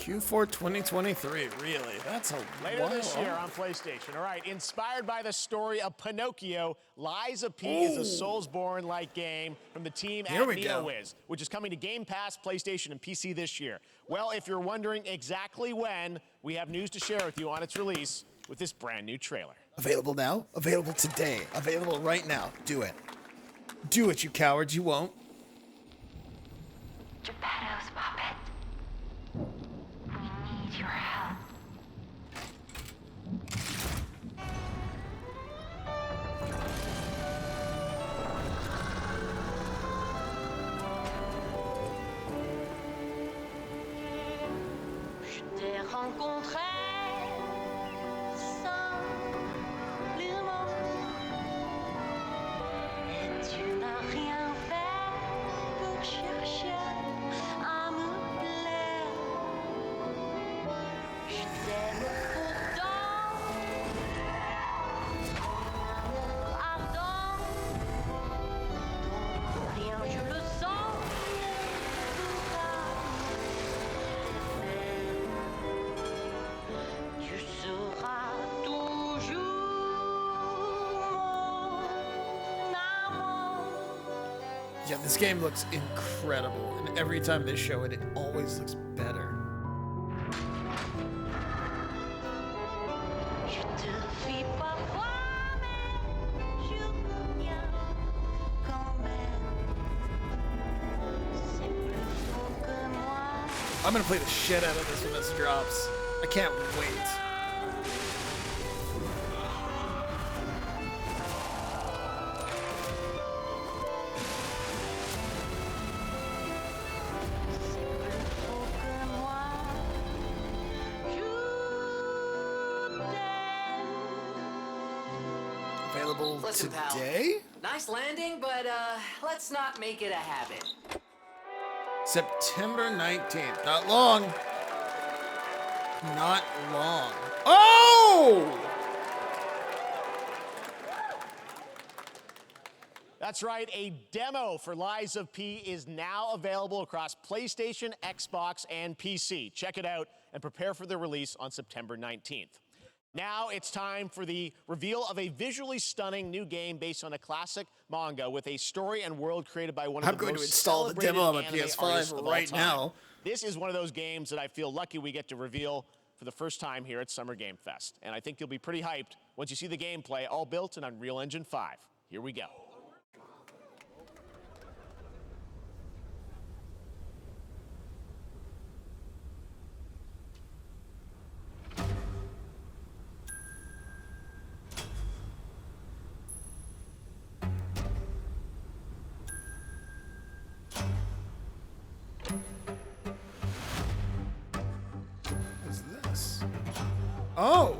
Q4 2023, really? That's a Later this year off. on PlayStation. All right, inspired by the story of Pinocchio, Lies of P is a Soulsborne-like game from the team Here at we go. NeoWiz, which is coming to Game Pass, PlayStation, and PC this year. Well, if you're wondering exactly when, we have news to share with you on its release with this brand new trailer. Available now, available today, available right now. Do it. Do it, you cowards, you won't. Geppetto's puppet. We need your help. Je t'ai rencontré simplement et tu n'as rien fait pour chercher à me plaire. Je t'aime pourtant, ton amour ardent, ton rien je le sens. Tu seras toujours mon amour. Yeah, this game looks incredible, and every time they show it, it always looks better. Je te fuis parfois, mais je reviens quand même. C'est plus fort que moi. I'm gonna play the shit out of this when this drops. I can't wait. Available Listen, pal. today? Nice landing, but let's not make it a habit. September 19th. Not long. Not long. Oh! That's right, a demo for Lies of P is now available across PlayStation, Xbox, and PC. Check it out and prepare for the release on September 19th. Now it's time for the reveal of a visually stunning new game based on a classic manga with a story and world created by one of I'm the going to most install the demo on my celebrated anime PS5 artists of all right time. now. This is one of those games that I feel lucky we get to reveal for the first time here at Summer Game Fest. And I think you'll be pretty hyped once you see the gameplay, all built in Unreal Engine 5. Here we go. What's this? Oh!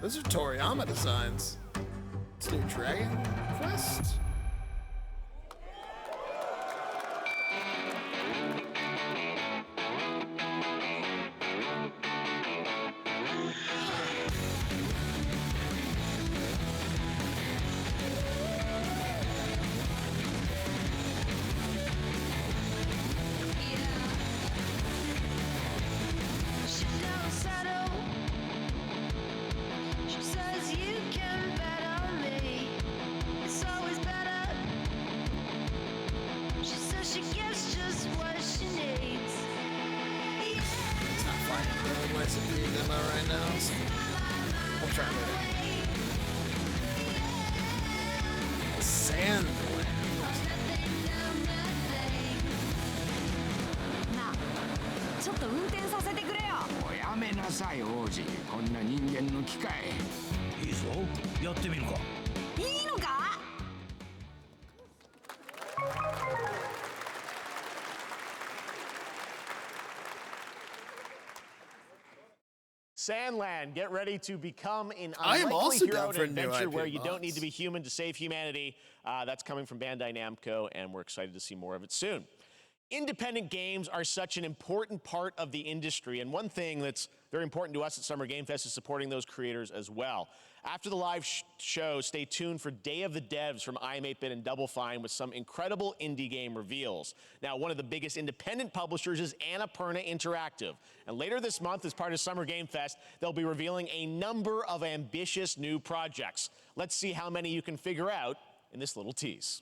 Those are Toriyama designs. It's new Dragon Quest? She's never settled. She says you can bet on me. It's always better. She says she gets just what she needs. It's not finding the Lies of P demo right now, so we'll try later. Sandland. なあ、ちょっと運転させてくれよ。おやめなさい王子、こんな人間の機械。いいぞ、やってみるか。いいのか？ Sandland, get ready to become an I am unlikely also hero down in for a an new adventure IP where you don't need box. to be human to save humanity. That's coming from Bandai Namco, and we're excited to see more of it soon. Independent games are such an important part of the industry, and one thing that's Very important to us at Summer Game Fest is supporting those creators as well. After the live show, stay tuned for Day of the Devs from iam8bit and Double Fine with some incredible indie game reveals. Now, one of the biggest independent publishers is Annapurna Interactive. And later this month, as part of Summer Game Fest, they'll be revealing a number of ambitious new projects. Let's see how many you can figure out in this little tease.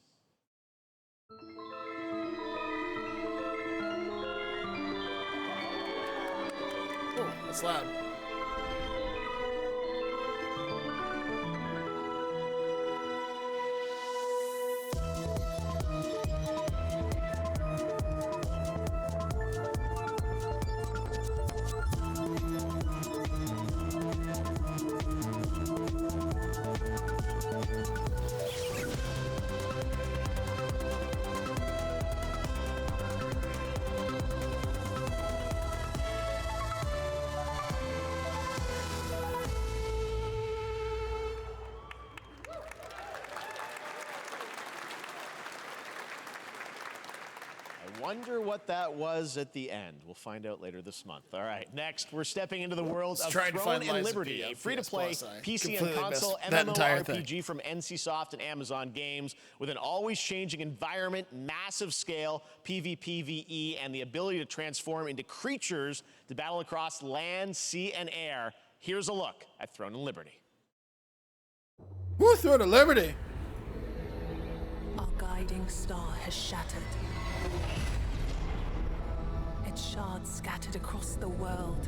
Oh, that's loud. Wonder what that was at the end. We'll find out later this month. All right, next we're stepping into the world of Throne and Liberty, a free-to-play PC and console MMORPG from NCSoft and Amazon Games with an always-changing environment, massive scale, PvPvE, and the ability to transform into creatures to battle across land, sea, and air. Here's a look at Throne and Liberty. Woo, Throne and Liberty! Our guiding star has shattered. Its shards scattered across the world.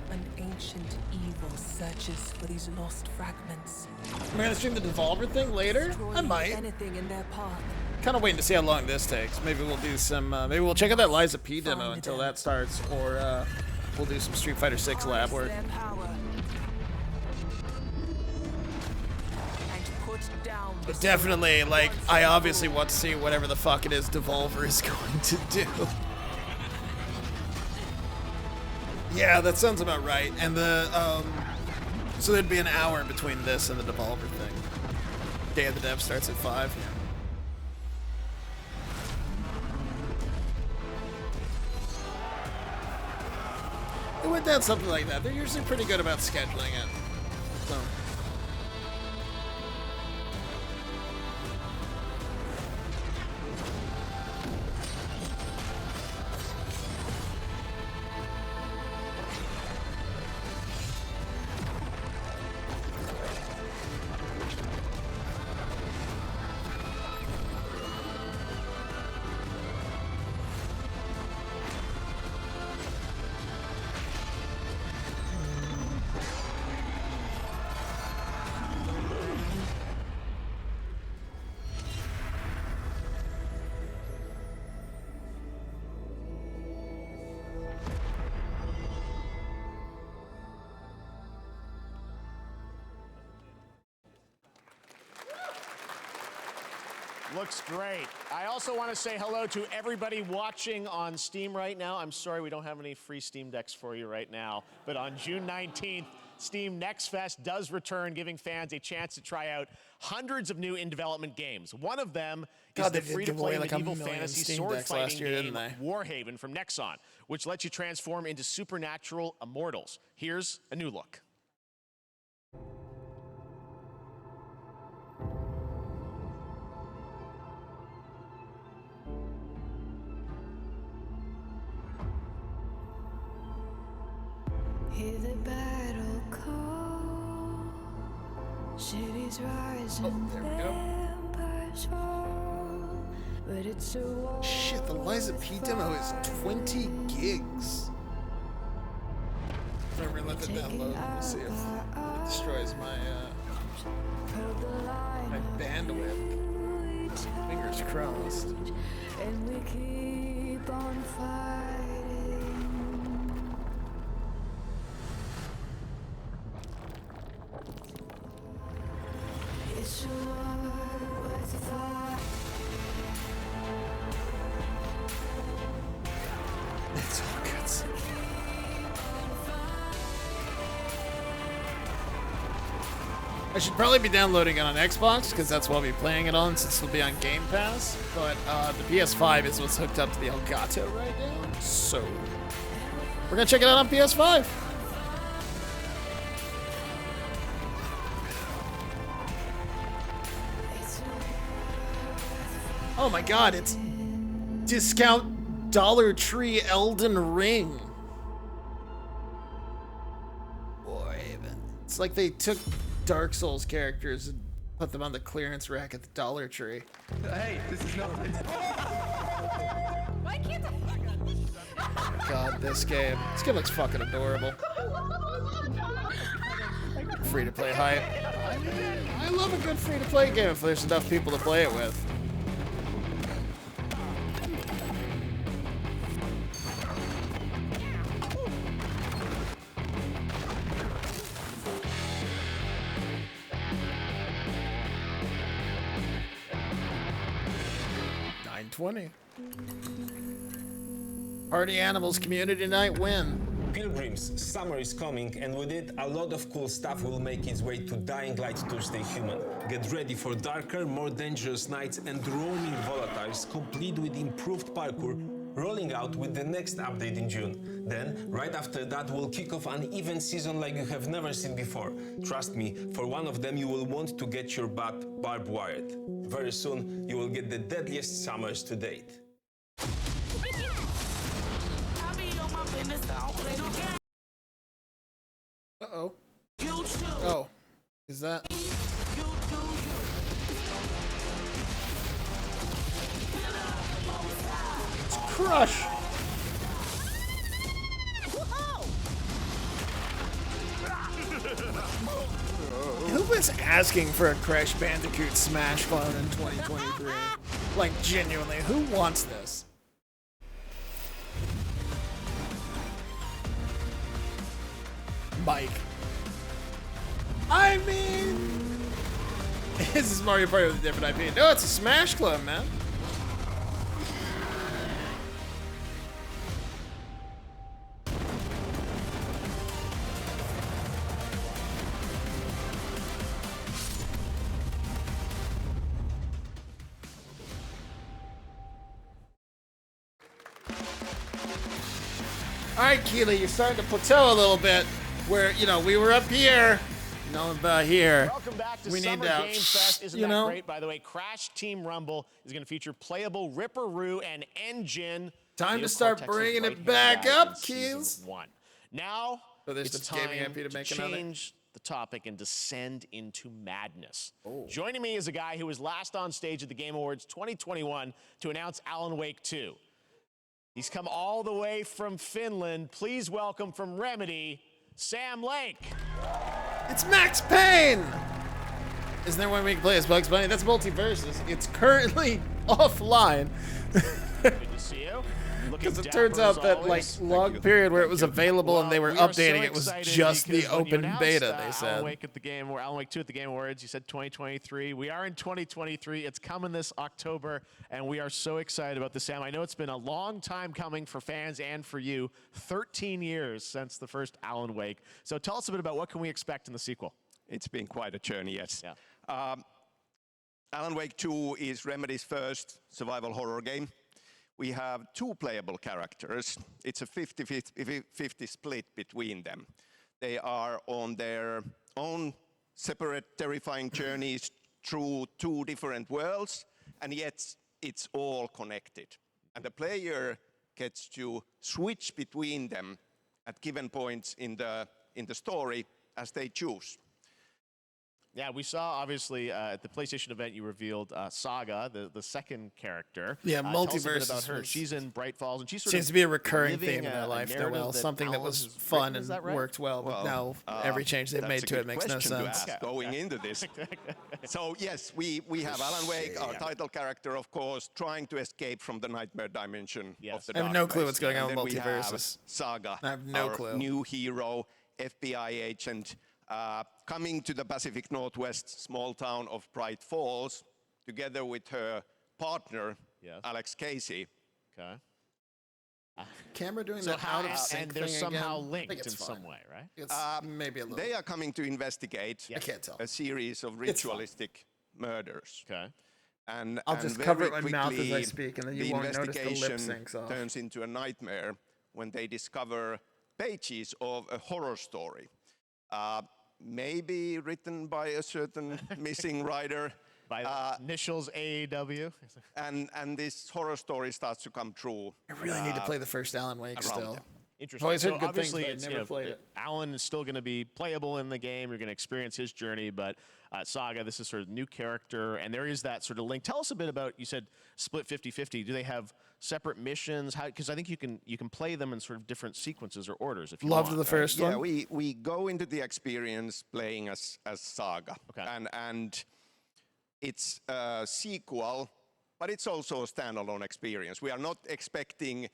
An ancient evil searches for these lost fragments. Am I gonna stream the Devolver thing later? I might. Anything in their path. Kind of waiting to see how long this takes. Maybe we'll do some. Maybe we'll check out that Liza P demo until that starts, or we'll do some Street Fighter 6 lab work. But definitely, like, I obviously want to see whatever the fuck it is Devolver is going to do. Yeah, that sounds about right. And the, so there'd be an hour between this and the Devolver thing. Day of the Dev starts at 5. It went down something like that. They're usually pretty good about scheduling it. So. Looks great. I also want to say hello to everybody watching on Steam right now. I'm sorry we don't have any free Steam Decks for you right now, but on June 19th, Steam Next Fest does return, giving fans a chance to try out hundreds of new in-development games. One of them is the free-to-play medieval fantasy sword-fighting game Warhaven from Nexon, which lets you transform into supernatural immortals. Here's a new look. Hear the battle call, cities rise and empires fall, but it's a war. Shit, the Liza P demo is 20 gigs. I'm gonna let that download and see if it destroys my my bandwidth. Fingers crossed. And we keep on fighting. It's a war worth a fight. It's all good. I should probably be downloading it on Xbox because that's what I'll be playing it on since it'll be on Game Pass. But the PS5 is what's hooked up to the Elgato right now. So we're gonna check it out on PS5. Oh my god, it's discount Dollar Tree Elden Ring. Boy, it's like they took Dark Souls characters and put them on the clearance rack at the Dollar Tree. Hey, this is not. Why can't I? God, this game looks fucking adorable. Free to play hype. I love a good free to play game if there's enough people to play it with. $9.20. Party Animals Community Night win. Pilgrims, summer is coming, and with it, a lot of cool stuff will make its way to Dying Light Tuesday Human. Get ready for darker, more dangerous nights and roaming volatiles, complete with improved parkour, rolling out with the next update in June. Then, right after that, we'll kick off an event season like you have never seen before. Trust me, for one of them, you will want to get your butt barbed wired. Very soon, you will get the deadliest summers to date. Uh-oh. Oh. Is that... It's Crush! Who was asking for a Crash Bandicoot Smash clone in 2023? Like, genuinely, who wants this? Mike. I mean... This is Mario Party with a different IP. No, it's a Smash clone, man. All right, Keely, you're starting to plateau a little bit. Where, you know, we were up here, now about here. Welcome back to we Summer need to, Game Fest. Isn't you that know? great? By the way, Crash Team Rumble is going to feature playable Ripperoo and Engine. Time to start bringing it back up, Keys. Now, So there's it's the gaming time IP to make to another. change the topic and descend into madness. Oh. Joining me is a guy who was last on stage at the Game Awards 2021 to announce Alan Wake 2. He's come all the way from Finland. Please welcome from Remedy, Sam Lake. It's Max Payne! Isn't there one we can play as Bugs Bunny? That's Multiverses. It's currently offline. Good to see you. Because it turns out that like long period where it was available and they were updating it was just the open beta, they said. Alan Wake at the Game, or Alan Wake 2 at the Game Awards, you said 2023. We are in 2023. It's coming this October, and we are so excited about this, Sam. I know it's been a long time coming for fans and for you. 13 years since the first Alan Wake. So tell us a bit about what can we expect in the sequel. It's been quite a journey, yes. Yeah. Alan Wake 2 is Remedy's first survival horror game. We have two playable characters. It's a 50-50 split between them. They are on their own separate terrifying journeys through two different worlds, and yet it's all connected. And the player gets to switch between them at given points in the story as they choose. Yeah, we saw, obviously, at the PlayStation event, you revealed Saga, the second character. Yeah, Tell us a bit Multiverses about her. was- She's in Bright Falls, and she's sort Seems of to be a recurring living theme in their a life. They're narrative well, that something that Alan was has fun written. Is and that right? worked well, but now every change they've made to it makes no sense. Going into this. So yes, we have Alan Wake, our title character, of course, trying to escape from the nightmare dimension of the I have no clue darkness. what's going on And with then we have Multiverses. Saga, I have no our clue. new hero, FBI agent, coming to the Pacific Northwest small town of Bright Falls, together with her partner, Alex Casey. Okay. camera doing So that how out of sync and they're thing somehow again? linked I think in it's some fine. way, right? It's maybe a little. They are coming to investigate I can't tell. a series of It's fine. ritualistic murders. Okay. And I'll and just very cover it with my mouth as I quickly, speak, and then you the won't notice the lip investigation syncs off. turns into a nightmare when they discover pages of a horror story, maybe written by a certain missing writer. By initials AEW. And this horror story starts to come true. I really need to play the first Alan Wake around still. them. Interesting. Always heard So good obviously, things, but I never played it. Alan is still going to be playable in the game. You're going to experience his journey, but Saga, this is sort of new character, and there is that sort of link. Tell us a bit about, you said split 50-50. Do they have separate missions? Because I think you can play them in sort of different sequences or orders if you Loved want. the first Yeah, one. we go into the experience playing as Saga. Okay. And it's a sequel, but it's also a standalone experience. We are not expecting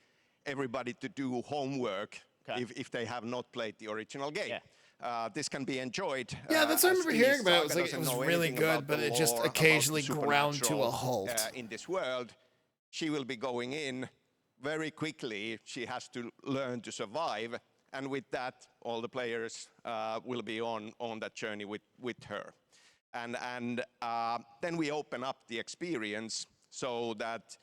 everybody to do homework if they have not played the original game. This can be enjoyed. Yeah, that's what I as remember the hearing about. It was Saga like it doesn't was know really anything good, about but the it just lore, about the occasionally ground to a supernatural, halt. in this world, she will be going in very quickly. She has to learn to survive, and with that, all the players will be on that journey with her. And then we open up the experience so that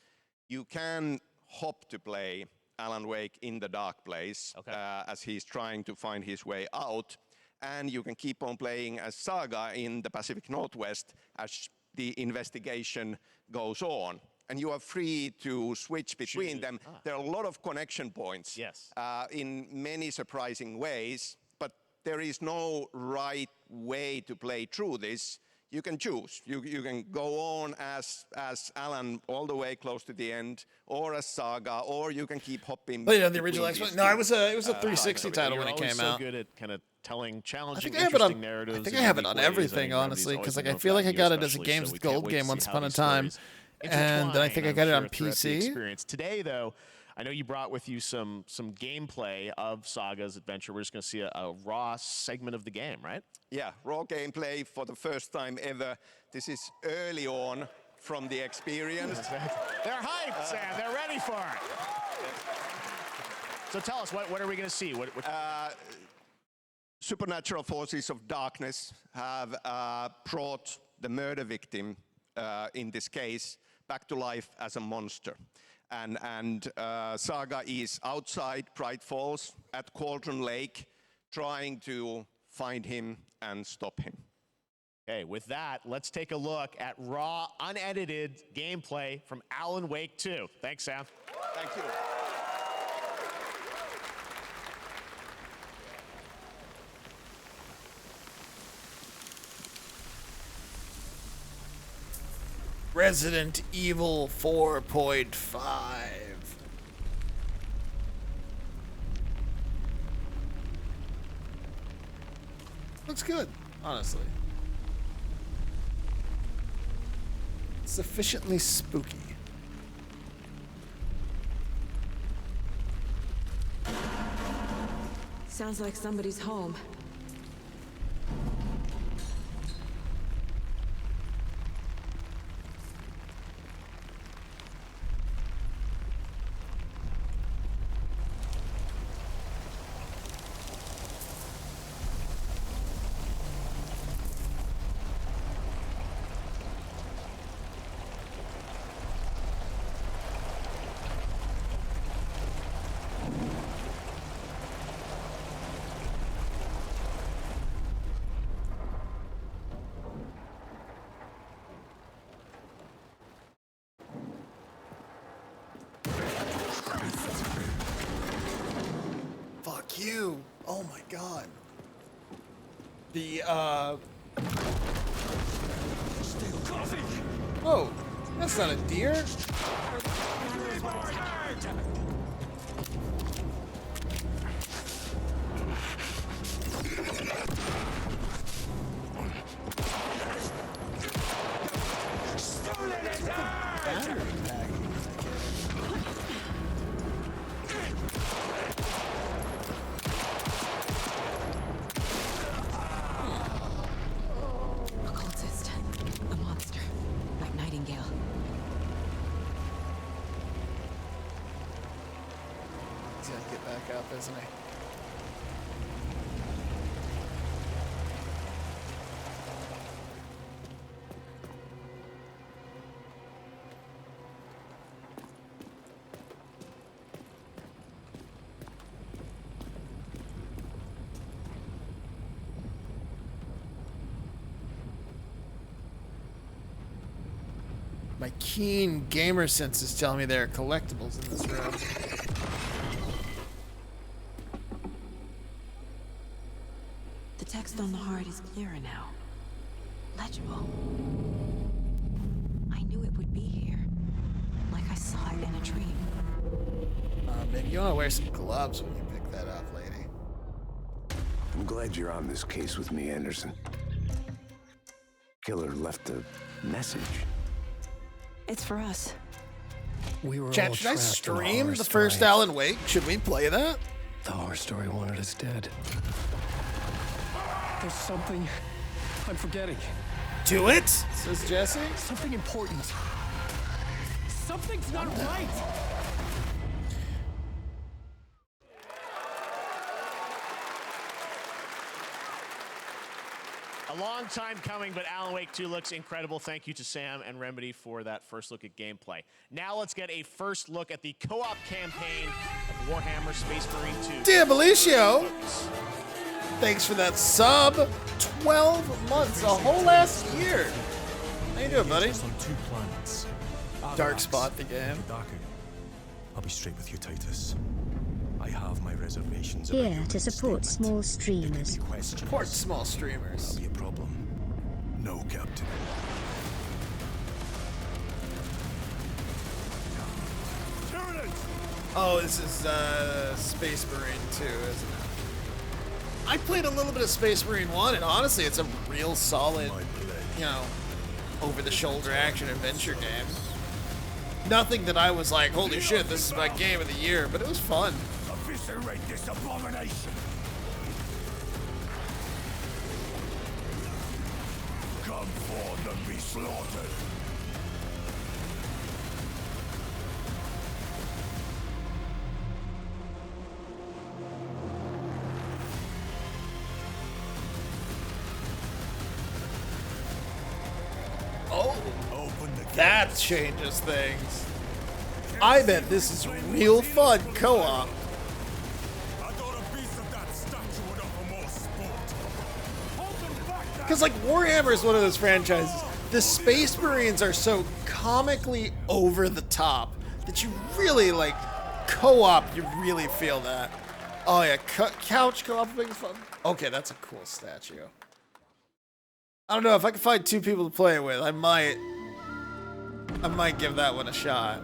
you can hop to play Alan Wake in the dark place as he's trying to find his way out. And you can keep on playing as Saga in the Pacific Northwest as the investigation goes on. And you are free to switch between them. There are a lot of connection points in many surprising ways, but there is no right way to play through this. You can choose. You can go on as Alan all the way close to the end, or as Saga, or you can keep hopping. But the original between Xbox. these No, two. it was a 360 title when it came out. You're good at kind of telling challenging, I think I have it on. interesting narratives. I think in I have it unique on ways. everything, Remedy's honestly, always because like been I known feel for like I that, got it as a especially, Games so with we can't Gold wait game to once see upon how a these time, stories and then I think I got it on intertwine, I'm sure, throughout the PC. experience. Today, though, I know you brought with you some gameplay of Saga's adventure. We're just going to see a raw segment of the game, right? Yeah, raw gameplay for the first time ever. This is early on from the experience. They're hyped, Sam. They're ready for it. So tell us, what are we going to see? What supernatural forces of darkness have brought the murder victim, in this case, back to life as a monster. And Saga is outside Bright Falls at Cauldron Lake, trying to find him and stop him. Okay, with that, let's take a look at raw, unedited gameplay from Alan Wake 2. Thanks, Sam. Thank you. Resident Evil 4.5. Looks good, honestly. Sufficiently spooky. Sounds like somebody's home. Fuck you. Oh my god. The, Whoa, that's not a deer. Battery pack. Occultist. A monster. Like Nightingale. He's gonna get back up, isn't he? My keen gamer sense is telling me there are collectibles in this room. The text on the heart is clearer now. Legible. I knew it would be here. Like I saw it in a dream. Maybe you want to wear some gloves when you pick that up, lady. I'm glad you're on this case with me, Anderson. Killer left a message. It's for us. We were Chat, all should I trapped in a stream horror the first story. Alan Wake? Should we play that? The horror story wanted us dead. There's something I'm forgetting. Do it, says Jesse. Something important. Something's not right. A long time coming, but Alan Wake 2 looks incredible. Thank you to Sam and Remedy for that first look at gameplay. Now let's get a first look at the co-op campaign of Warhammer Space Marine 2. Diabolicio! Thanks for that sub. 12 months, a whole last year. How you doing, buddy? On 2 planets. Dark Spot the game. I'll be straight with you, Titus. I have my reservations. Here to support small streamers. Support small streamers. That'll be a problem. No, Captain. Oh, this is Space Marine 2, isn't it? I played a little bit of Space Marine 1, and honestly, it's a real solid, you know, over-the-shoulder action adventure game. Nothing that I was like, holy shit, this is my game of the year, but it was fun. Eviscerate this abomination! Come forth and be slaughtered! Oh, that changes things. I bet this is real fun co-op. Because, like, Warhammer is one of those franchises. The Space Marines are so comically over the top that you really, like, co-op, you really feel that. Oh, yeah, couch co-op is fun. Okay, that's a cool statue. I don't know, if I can find 2 people to play it with, I might give that one a shot.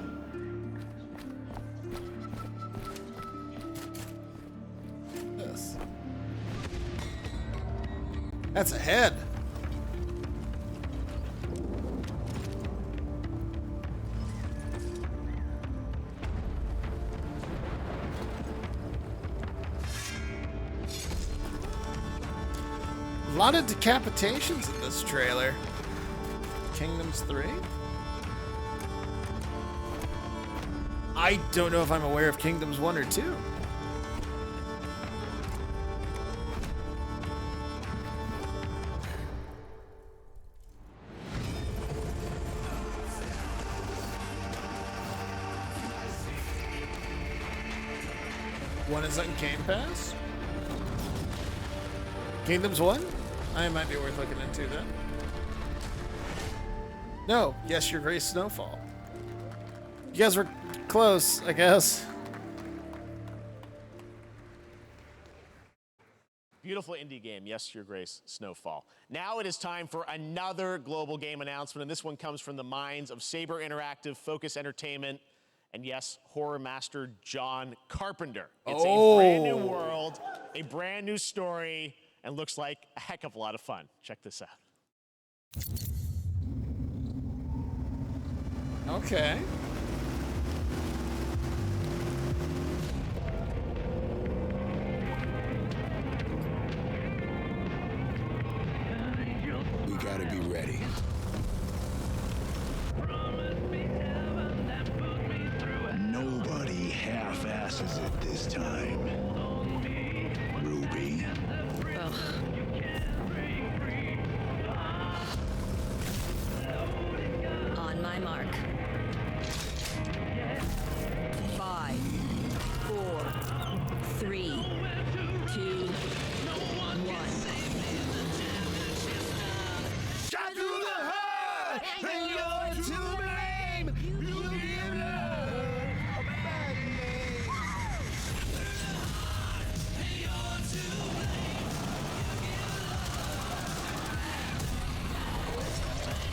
This. That's a head. A lot of decapitations in this trailer. Kingdoms 3? I don't know if I'm aware of Kingdoms 1 or 2. One is on Game Pass. Kingdoms 1? I might be worth looking into then. No, yes, Your Grace Snowfall. You guys were close, I guess. Beautiful indie game, yes, Your Grace, Snowfall. Now it is time for another global game announcement, and this one comes from the minds of Saber Interactive, Focus Entertainment, and yes, horror master John Carpenter. It's a brand new world, a brand new story, and looks like a heck of a lot of fun. Check this out. Okay. We gotta be ready. Nobody half-asses passes it this time. Ruby. Ugh. On my mark. 5, 4, 3, 2, 1. Shot through the heart, and you're to blame. You give her a bad name.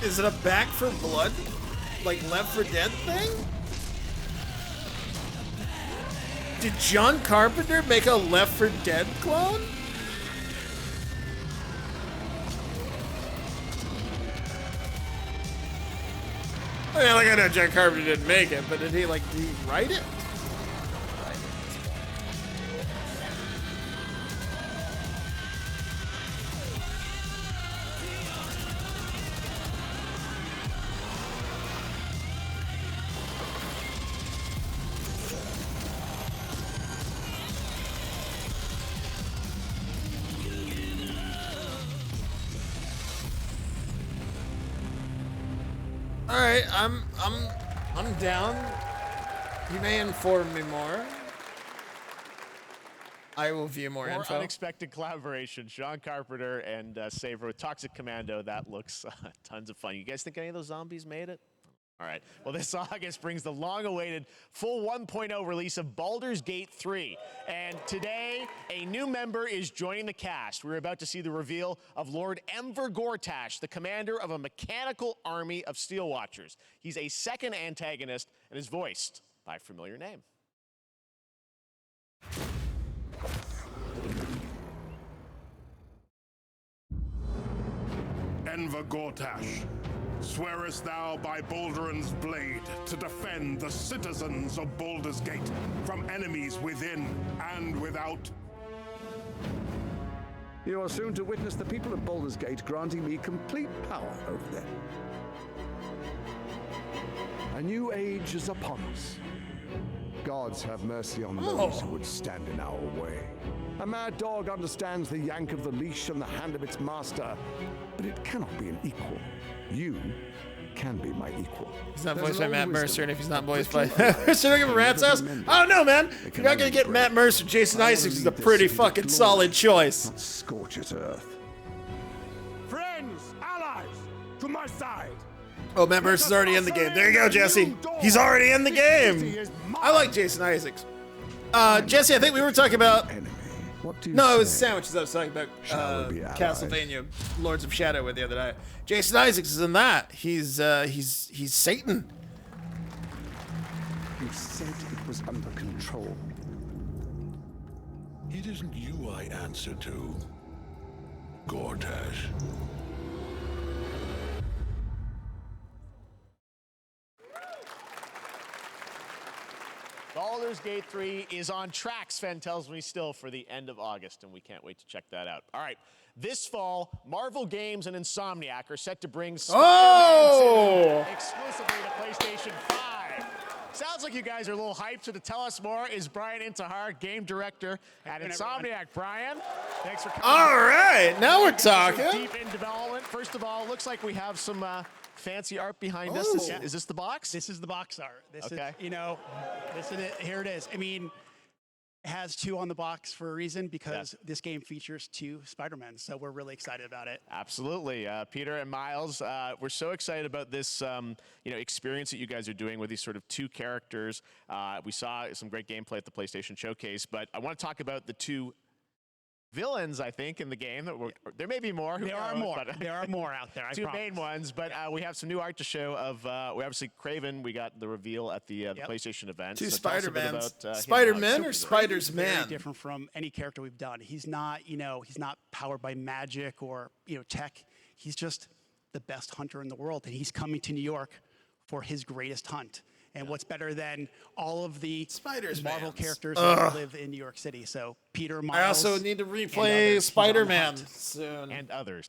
Is it a Back for Blood, like Left 4 Dead thing? Did John Carpenter make a Left 4 Dead clone? I mean, like, I know John Carpenter didn't make it, but did he write it? All right, I'm down. You may inform me more. I will view more info. Unexpected collaboration. Sean Carpenter and Saber with Toxic Commando. That looks tons of fun. You guys think any of those zombies made it? All right. Well, this August brings the long-awaited full 1.0 release of Baldur's Gate 3. And today, a new member is joining the cast. We're about to see the reveal of Lord Enver Gortash, the commander of a mechanical army of Steel Watchers. He's a second antagonist and is voiced by a familiar name. Enver Gortash, swearest thou by Balduran's blade to defend the citizens of Baldur's Gate from enemies within and without? You are soon to witness the people of Baldur's Gate granting me complete power over them. A new age is upon us. Gods have mercy on those who would stand in our way. A mad dog understands the yank of the leash and the hand of its master, but it cannot be an equal. You can be my equal. He's not voiced by Matt Mercer, and if he's not voiced by Matt Mercer, don't give him a rat's ass. I don't know, man. If you're not gonna get Matt Mercer, Jason Isaacs is a pretty fucking solid choice. Scorches earth. Friends, allies, to my side. Oh, Matt Mercer's already in the game. There you go, Jesse. He's already in the game. I like Jason Isaacs. Jesse, I think we were talking about. No, it was sandwiches I was talking about. Castlevania, Lords of Shadow with the other night. Jason Isaacs is in that. He's Satan. You said it was under control. It isn't you I answer to, Gortash. Baldur's Gate 3 is on track, Sven tells me, still for the end of August, and we can't wait to check that out. All right, this fall, Marvel Games and Insomniac are set to bring Spider-Man 2 exclusively to PlayStation 5. Sounds like you guys are a little hyped, so to tell us more is Brian Intihar, game director at Insomniac. Brian, thanks for coming. All right, now we're talking. Deep in development. First of all, looks like we have some fancy art behind us. Is this the box? This is the box art. This Okay. is, this is it. Here it is. I mean, it has 2 on the box for a reason, because this game features 2 Spider-Men, so we're really excited about it. Absolutely. Peter and Miles, we're so excited about this experience that you guys are doing with these sort of 2 characters. We saw some great gameplay at the PlayStation Showcase, but I want to talk about the 2 villains, I think, in the game. There may be more. There are more. There are more out there, I 2 promise. main ones, but we have some new art to show of, we obviously, Craven, we got the reveal at the PlayStation event. 2 So tell us a bit Spider-Mans. about, him. Spider-Man or Spider's Very Man? different from any character we've done. He's not, he's not powered by magic or, tech. He's just the best hunter in the world, and he's coming to New York for his greatest hunt. And what's better than all of the Marvel characters Ugh. that live in New York City? So Peter, Miles. I also need to replay Spider-Man soon. And others. ...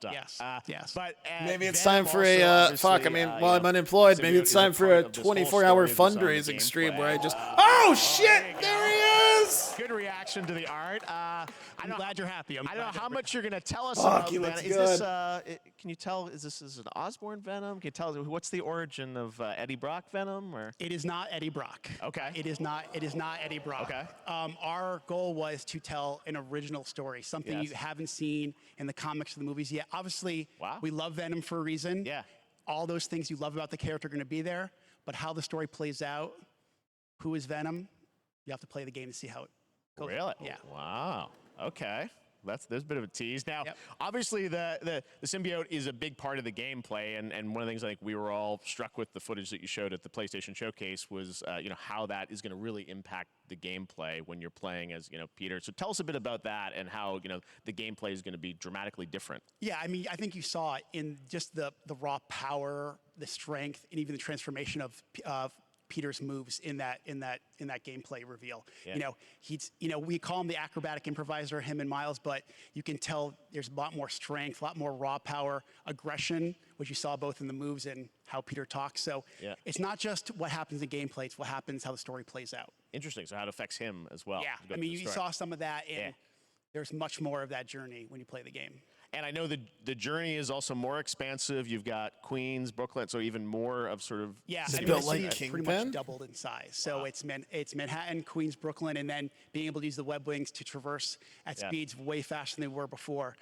Yes. Yes. But maybe it's Venom time for also, a obviously, fuck. I mean, you while I'm know, unemployed, maybe Symbiote it's is a time for part a of this whole 24-hour story of the fundraising stream gameplay. where I just. Oh shit! There he is. Good reaction to the art. I'm glad you're happy. I don't know how much you're going to tell us Fuck, about he Venom. looks Is this, good. can you tell, is this an Osborn Venom? Can you tell, what's the origin of Eddie Brock Venom? Or? It is not Eddie Brock. Okay. It is not Eddie Brock. Okay. Our goal was to tell an original story, something you haven't seen in the comics or the movies yet. Obviously, we love Venom for a reason. Yeah. All those things you love about the character are going to be there, but how the story plays out, who is Venom, you have to play the game to see how it goes. Really? Yeah. Wow. Okay. There's a bit of a tease. Now, obviously, the symbiote is a big part of the gameplay, and one of the things I think we were all struck with the footage that you showed at the PlayStation Showcase was, how that is going to really impact the gameplay when you're playing as, Peter. So tell us a bit about that and how, the gameplay is going to be dramatically different. Yeah, I mean, I think you saw it in just the raw power, the strength, and even the transformation of Peter's moves in that gameplay reveal. Yeah. We call him the acrobatic improviser, him and Miles, but you can tell there's a lot more strength, a lot more raw power, aggression, which you saw both in the moves and how Peter talks. So it's not just what happens in gameplay, it's what happens, how the story plays out. Interesting. So how it affects him as well. Yeah, I mean, you saw some of that, and there's much more of that journey when you play the game. And I know the journey is also more expansive. You've got Queens, Brooklyn, so even more of sort of... Yeah, Is it I mean, built the like city is pretty Kingpin? much doubled in size. So it's Manhattan, Queens, Brooklyn, and then being able to use the web wings to traverse at speeds way faster than they were before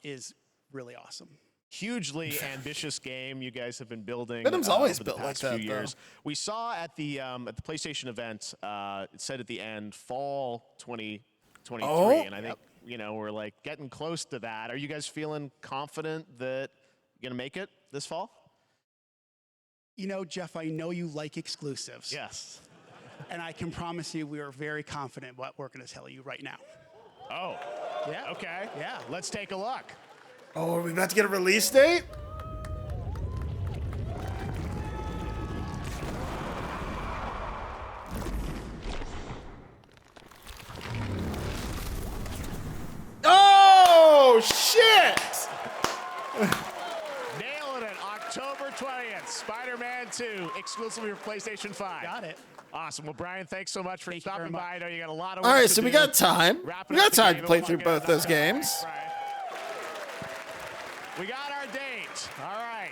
is really awesome. Hugely ambitious game you guys have been building. Venom's always over the built like past that, few though. years. We saw at the PlayStation event, it said at the end, fall 2023, and I think we're like getting close to that. Are you guys feeling confident that you're gonna make it this fall? Jeff, I know you like exclusives. Yes. And I can promise you we are very confident what we're gonna tell you right now. Oh. Yeah. Okay. Yeah. Let's take a look. Oh, are we about to get a release date? Oh, shit! Nailing it. October 20th, Spider-Man 2, exclusively for PlayStation 5. Got it. Awesome. Well, Brian, thanks so much for stopping by. I know you got a lot of All work right, to so we do. got time. Wrapping We up got the time game. to play We'll through get both it those done. games. Brian. We got our date. All right.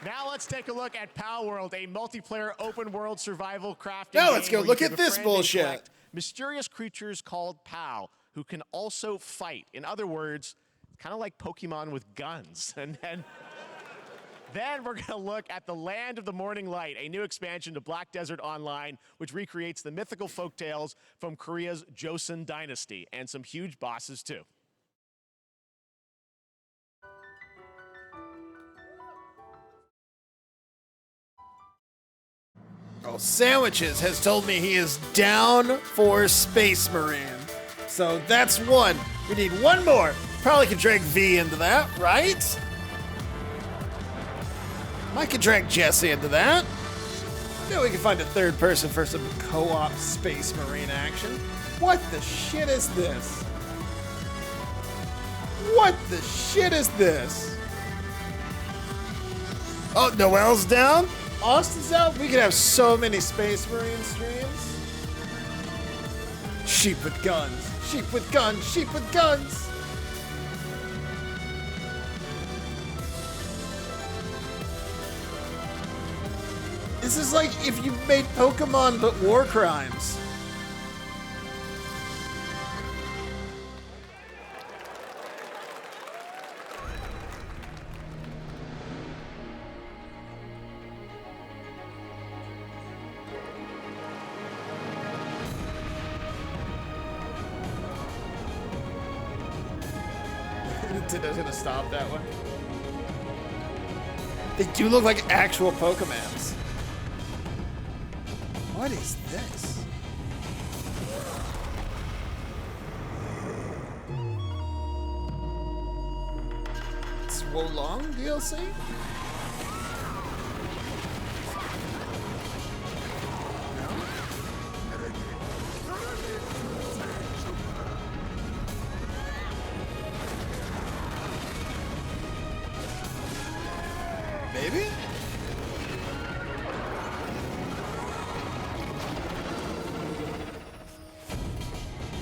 Now let's take a look at Pal World, a multiplayer open world survival crafting Now game let's go where you look can at this befriend and bullshit. collect mysterious creatures called Pal who can also fight. In other words, kind of like Pokemon with guns. And then we're going to look at the Land of the Morning Light, a new expansion to Black Desert Online, which recreates the mythical folktales from Korea's Joseon dynasty, and some huge bosses too. Oh, Sandwiches has told me he is down for Space Marine. So that's one. We need one more. Probably could drag V into that, right? Might could drag Jesse into that. Yeah, we can find a third person for some co-op Space Marine action. What the shit is this? What the shit is this? Oh, Noel's down? Austin's out? We could have so many Space Marine streams. Sheep with guns. Sheep with guns. Sheep with guns. This is like if you made Pokemon but war crimes. Nintendo's gonna stop that one. They do look like actual Pokemons. What is this? It's Wolong DLC? maybe?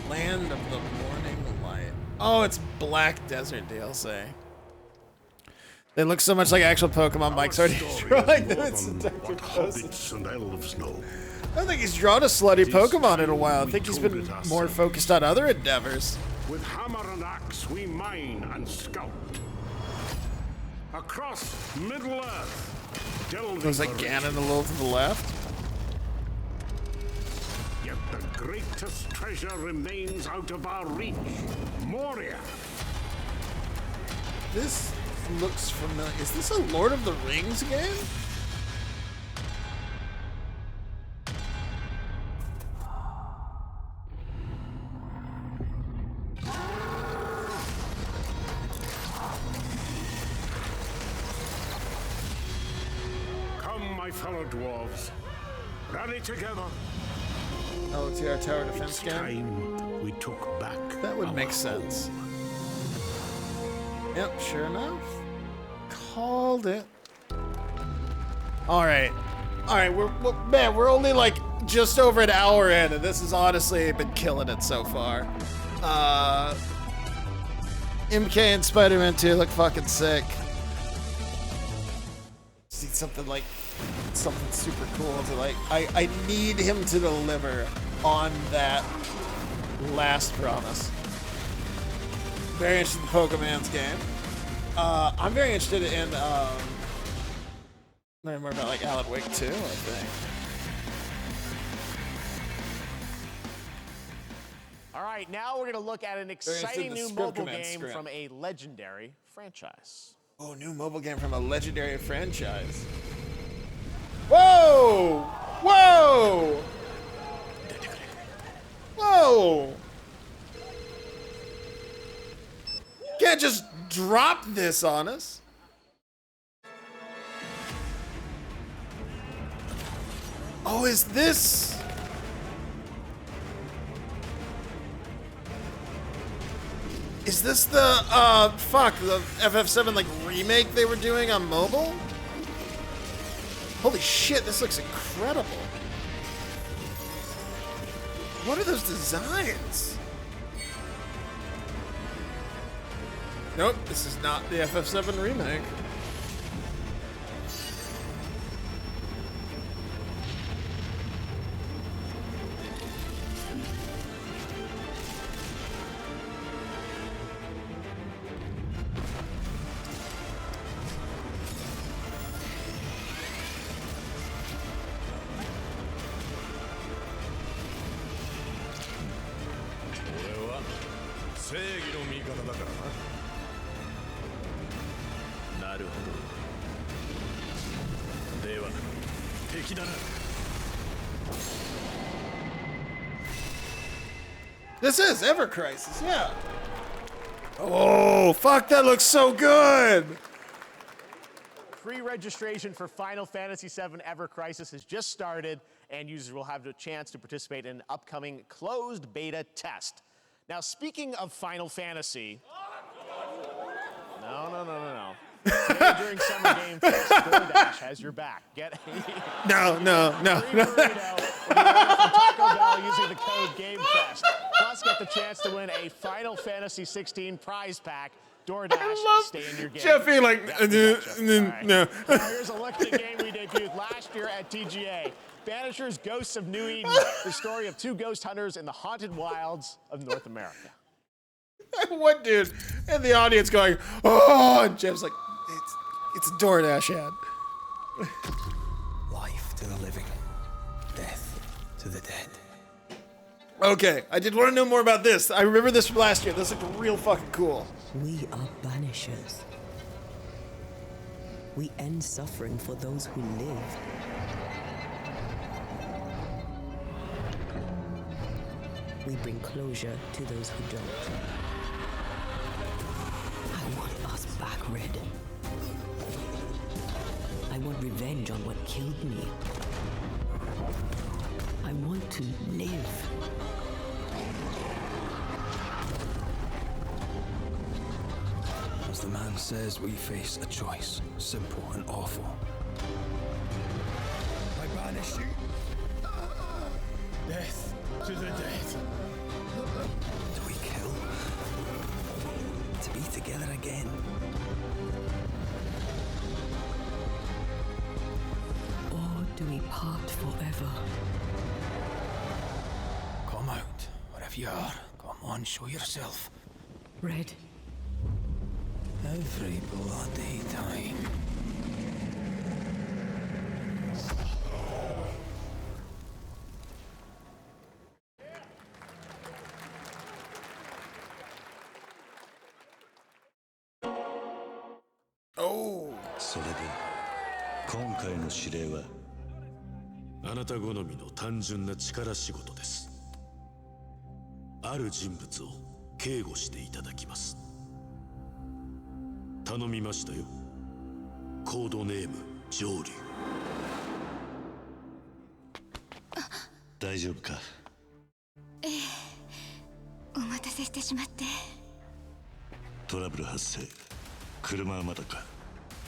Land of the Morning Light. Oh, it's Black Desert DLC. They look so much like actual Pokemon. Mike's already drawing them. It's what hobbits and elves know. I don't think he's drawn a slutty Pokemon in a while. I think he's been more focused on other endeavors. With hammer and axe, we mine and scout. Across Middle Earth, delving Looks like Ganon a little to the left. Yet the greatest treasure remains out of our reach. Moria. This looks familiar. Is this a Lord of the Rings game? Come, my fellow dwarves. Rally together. Oh, it's our tower defense game. Time we took back. That would make sense. Yep, sure enough. Called it. All right, we're only like just over an hour in, and this has honestly been killing it so far. MK and Spider-Man 2 look fucking sick. See something super cool to like. I need him to deliver on that last promise. Very interested in Pokemon's game. I'm very interested in learning more about like Alan Wake 2, I think. All right, now we're going to look at an exciting new mobile game from a legendary franchise. Oh, new mobile game from a legendary franchise. Whoa! Whoa! Whoa! Can't just drop this on us. Oh, is this? Is this the, the FF7, like, remake they were doing on mobile? Holy shit, this looks incredible. What are those designs? Nope, this is not the FF7 remake. This is Ever Crisis, yeah. Oh, fuck, that looks so good. Pre-registration for Final Fantasy VII Ever Crisis has just started, and users will have the chance to participate in an upcoming closed beta test. Now, speaking of Final Fantasy... No. Today, during Summer Game Fest, DoorDash has your back. Get a No. free burrito from Taco Bell using the code GameFest. Plus, get the chance to win a Final Fantasy 16 prize pack. DoorDash, stay in your game. Jeffy, like, no. Now, here's a look at the game we debuted last year at TGA. Banishers, Ghosts of New Eden, the story of two ghost hunters in the haunted wilds of North America. What dude in the audience going, oh, and Jeff's like, it's a DoorDash ad. Life to the living, death to the dead. Okay, I did want to know more about this. I remember this from last year. This looked real fucking cool. We are banishers. We end suffering for those who live. We bring closure to those who don't. I want us back, Red. I want revenge on what killed me. I want to live. Was The man says we face a choice, simple and awful. I banish you. Death to the dead. Do we kill? To be together again. Or do we part forever? Come out, wherever you are. Come on, show yourself. Red. Every bloody time. Oh. それで今回の指令はあなた好みの単純な力仕事です。ある人物を警護していただきます。頼みましたよ。コードネーム上流。大丈夫か？ええ、お待たせしてしまって。トラブル発生。車はまだか？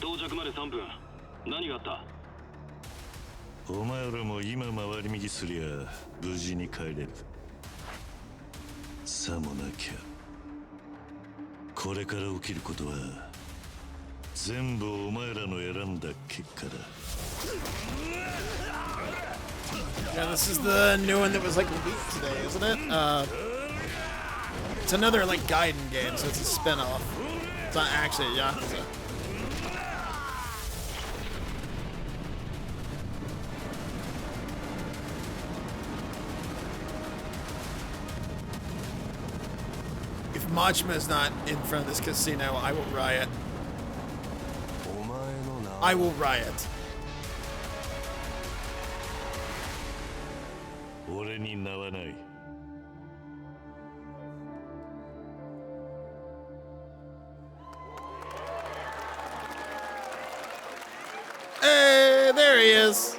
到着まで3分。何があった？お前らも今回り右すりゃ無事に帰れる。さもなきゃこれから起きることは全部お前らの選んだ結果だ。 Yeah, this is the new one that was like leaked today, isn't it? It's another like Gaiden game, so it's a spin-off. It's not actually a Yakuza. If Majima is not in front of this casino, I will riot. I will riot. 俺に名はない。Hey, there he is.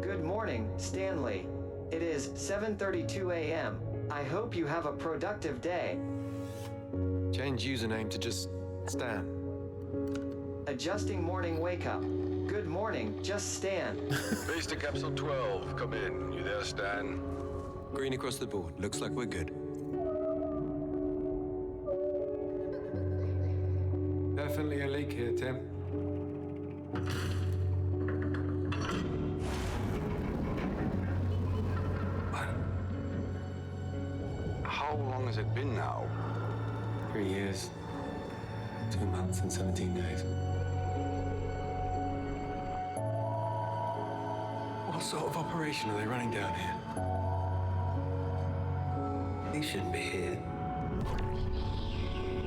Good morning, Stanley. It is 7:32 a.m. I hope you have a productive day. Change username to just Stan. Adjusting morning wake up. Good morning, just Stan. Base to capsule 12, come in. You there, Stan? Green across the board. Looks like we're good. Definitely a leak here, Tim. How long has it been now? 3 years. 2 months and 17 days. What sort of operation are they running down here? He shouldn't be here.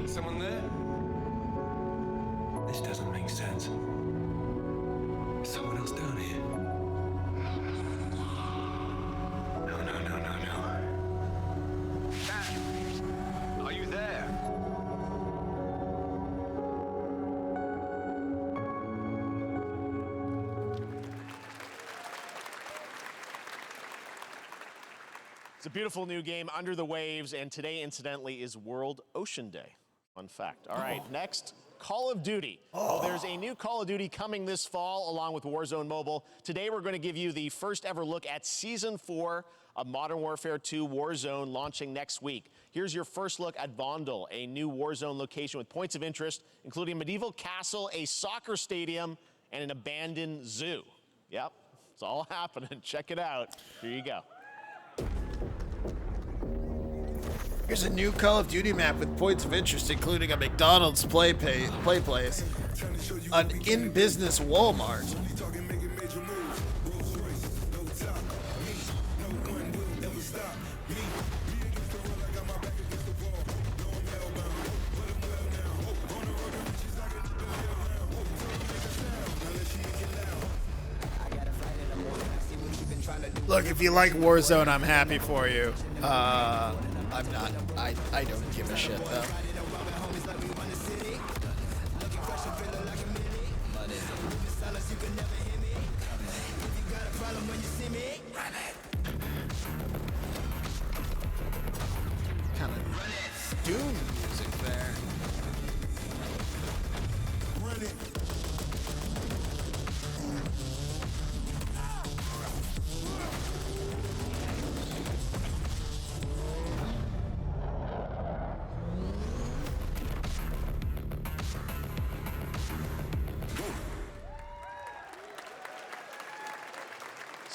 Is someone there? This doesn't make sense. Is someone else down here? No. Dad! Are you there? It's a beautiful new game, Under the Waves, and today, incidentally, is World Ocean Day. Fun fact. All right, next, Call of Duty. Well, there's a new Call of Duty coming this fall, along with Warzone Mobile. Today, we're going to give you the first ever look at Season 4 of Modern Warfare 2 Warzone, launching next week. Here's your first look at Vondel, a new Warzone location with points of interest, including a medieval castle, a soccer stadium, and an abandoned zoo. Yep, it's all happening. Check it out. Here you go. Here's a new Call of Duty map with points of interest, including a McDonald's play place, an in-business Walmart. Look, if you like Warzone, I'm happy for you. I'm not. I don't give a shit, though.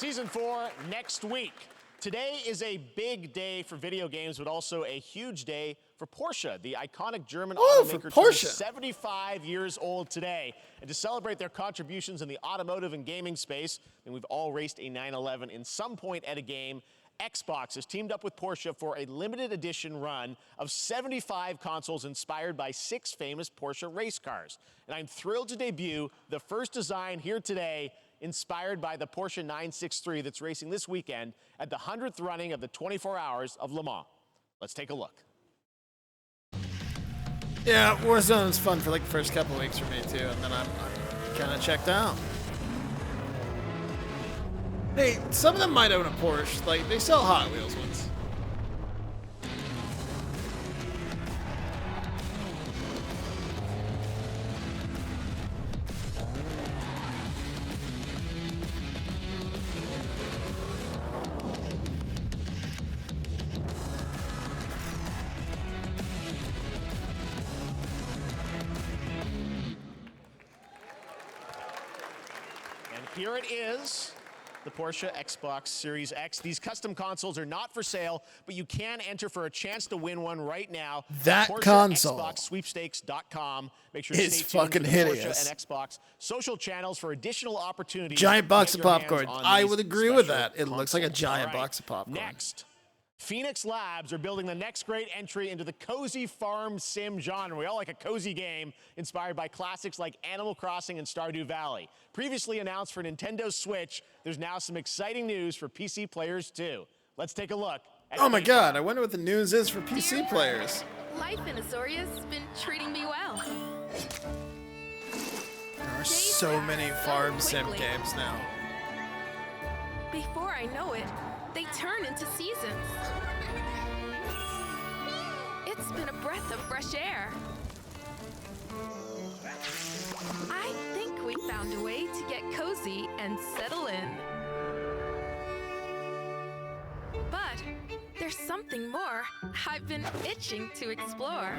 Season 4 next week. Today is a big day for video games, but also a huge day for Porsche. The iconic German automaker turns 75 years old today. And to celebrate their contributions in the automotive and gaming space, and we've all raced a 911 in some point at a game, Xbox has teamed up with Porsche for a limited edition run of 75 consoles inspired by 6 famous Porsche race cars. And I'm thrilled to debut the first design here today, inspired by the Porsche 963 that's racing this weekend at the 100th running of the 24 Hours of Le Mans. Let's take a look. Yeah, Warzone was fun for like the first couple weeks for me too, and then I'm kind of checked out. Hey, some of them might own a Porsche. Like, they sell Hot Wheels ones. Here it is, the Porsche Xbox Series X. These custom consoles are not for sale, but you can enter for a chance to win one right now. That Porsche console XboxSweepstakes.com. Make sure to is stay tuned fucking to the hideous. Porsche and Xbox social channels for additional opportunities. Giant box to of get your hands popcorn. on I these would agree with special that. It looks like a consoles. giant All right, box of popcorn. Next. Phoenix Labs are building the next great entry into the cozy farm sim genre. We all like a cozy game inspired by classics like Animal Crossing and Stardew Valley. Previously announced for Nintendo Switch, there's now some exciting news for PC players too. Let's take a look. Oh my god, I wonder what the news is for PC players. Life in Azoria's been treating me well. There are so many farm sim games now. Before I know it, they turn into seasons. It's been a breath of fresh air. I think we found a way to get cozy and settle in. But there's something more I've been itching to explore.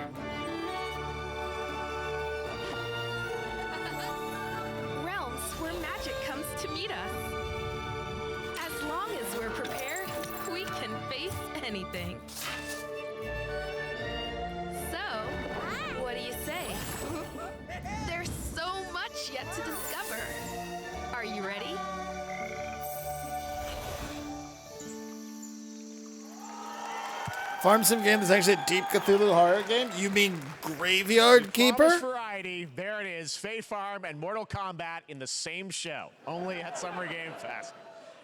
Realms where magic comes to meet us. As long as we're prepared, we can face anything. So, what do you say? There's so much yet to discover. Are you ready? Farm sim game is actually a deep Cthulhu horror game? You mean Graveyard Keeper? Promised variety, there it is. Fae Farm and Mortal Kombat in the same show, only at Summer Game Fest.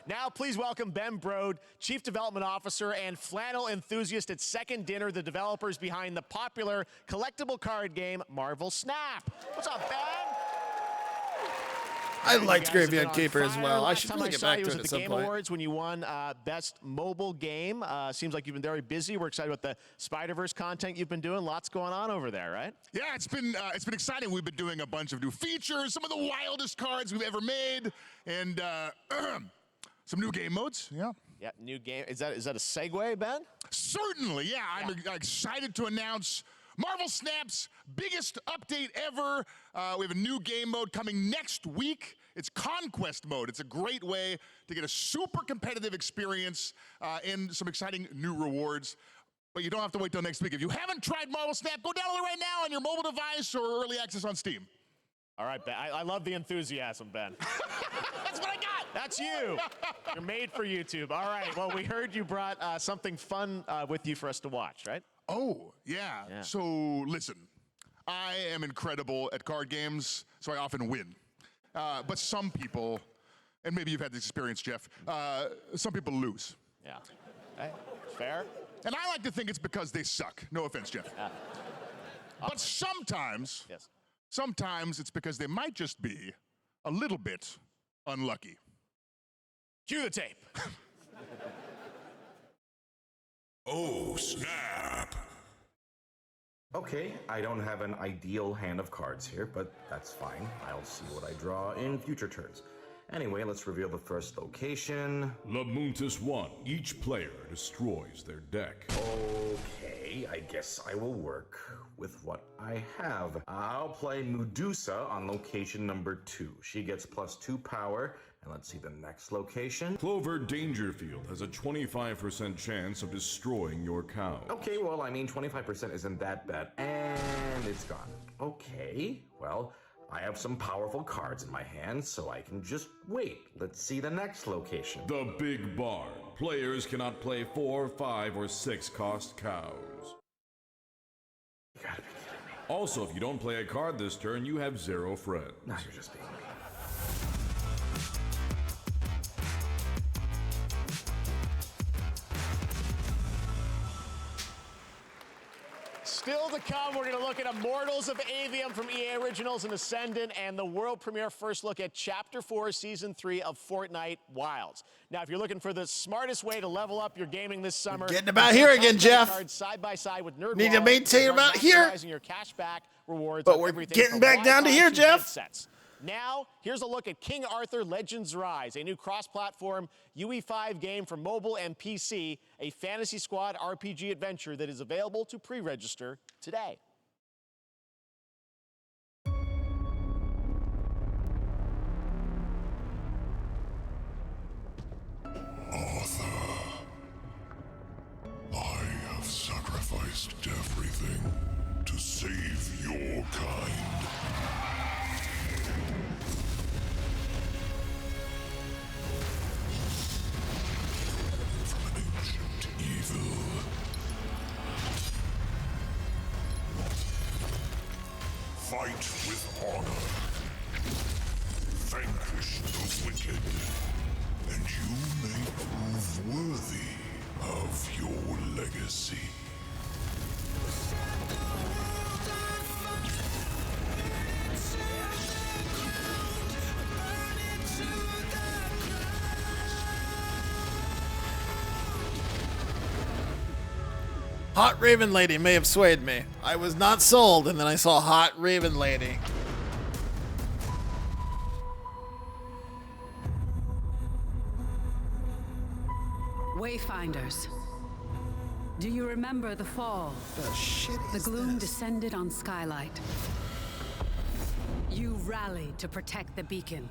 Now, please welcome Ben Brode, Chief Development Officer and flannel enthusiast at Second Dinner, the developers behind the popular collectible card game Marvel Snap. What's up, Ben? I liked Graveyard Keeper as well. I should really get back to it at the some Game point. Awards when you won Best Mobile Game. Seems like you've been very busy. We're excited about the Spider-Verse content you've been doing. Lots going on over there, right? Yeah, it's been exciting. We've been doing a bunch of new features, some of the wildest cards we've ever made, and some new game modes. Yeah. Yeah, new game. Is that a segue, Ben? Certainly, yeah. I'm excited to announce Marvel Snap's biggest update ever. We have a new game mode coming next week. It's Conquest mode. It's a great way to get a super competitive experience and some exciting new rewards. But you don't have to wait till next week. If you haven't tried Marvel Snap, go download it right now on your mobile device or early access on Steam. All right, Ben. I love the enthusiasm, Ben. That's what I got. That's you. You're made for YouTube. All right. Well, we heard you brought something fun with you for us to watch, right? Oh, yeah. So, listen. I am incredible at card games, so I often win. But some people, and maybe you've had this experience, Jeff, some people lose. Yeah. Hey, fair. And I like to think it's because they suck. No offense, Jeff. But sometimes, sometimes it's because they might just be a little bit unlucky. Cue the tape. Oh, snap. Okay, I don't have an ideal hand of cards here, but that's fine. I'll see what I draw in future turns. Anyway, let's reveal the first location. Lamuntis 1. Each player destroys their deck. Okay, I guess I will work with what I have. I'll play Medusa on location number 2. She gets +2 power, And let's see the next location. Clover Dangerfield has a 25% chance of destroying your cow. Okay, well, I mean, 25% isn't that bad. And it's gone. Okay, well, I have some powerful cards in my hand, so I can just wait. Let's see the next location. The Big Barn. Players cannot play 4, 5, or 6 cost cows. You gotta be kidding me. Also, if you don't play a card this turn, you have 0 friends. Now you're just being mean. Still to come, we're going to look at Immortals of Avium from EA Originals and Ascendant, and the world premiere first look at Chapter 4, Season 3 of Fortnite Wilds. Now, if you're looking for the smartest way to level up your gaming this summer, getting about here again, Jeff. Side by side with Nerd Need to maintain about here. Your cashback rewards, but we're getting back down to here, Jeff. Headsets. Now, here's a look at King Arthur Legends Rise, a new cross-platform UE5 game for mobile and PC, a Fantasy Squad RPG adventure that is available to pre-register today. Arthur, I have sacrificed everything to save your kind. Fight with honor. Vanquish the wicked, and you may prove worthy of your legacy. Hot Raven Lady may have swayed me. I was not sold, and then I saw Hot Raven Lady. Wayfinders. Do you remember the fall? The gloom descended on Skylight. You rallied to protect the beacon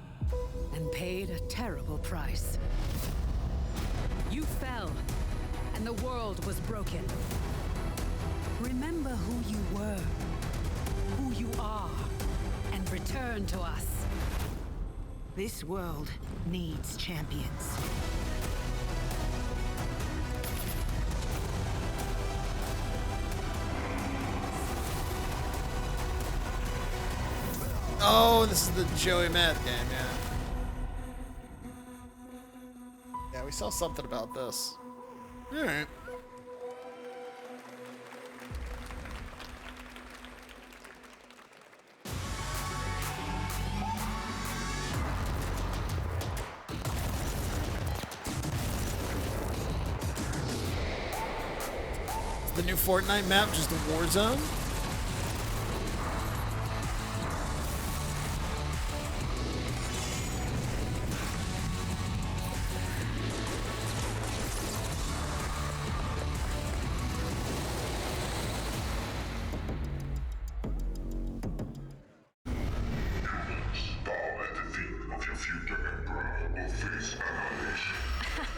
and paid a terrible price. You fell, and the world was broken. Remember who you were, who you are, and return to us. This world needs champions. Oh, this is the Joey Math game, yeah. Yeah, we saw something about this. Alright. The new Fortnite map, just a war zone?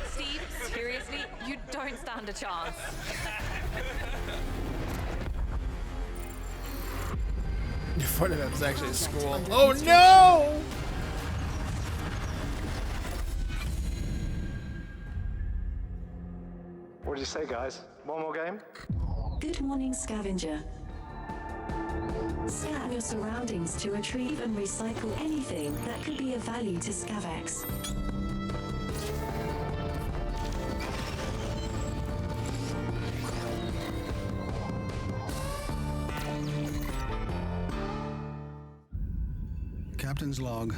Steve, seriously, you don't stand a chance. Fortnite map is actually a school. Oh no! What did you say, guys? One more game? Good morning, scavenger. Scan your surroundings to retrieve and recycle anything that could be of value to Scavax. Captain's log,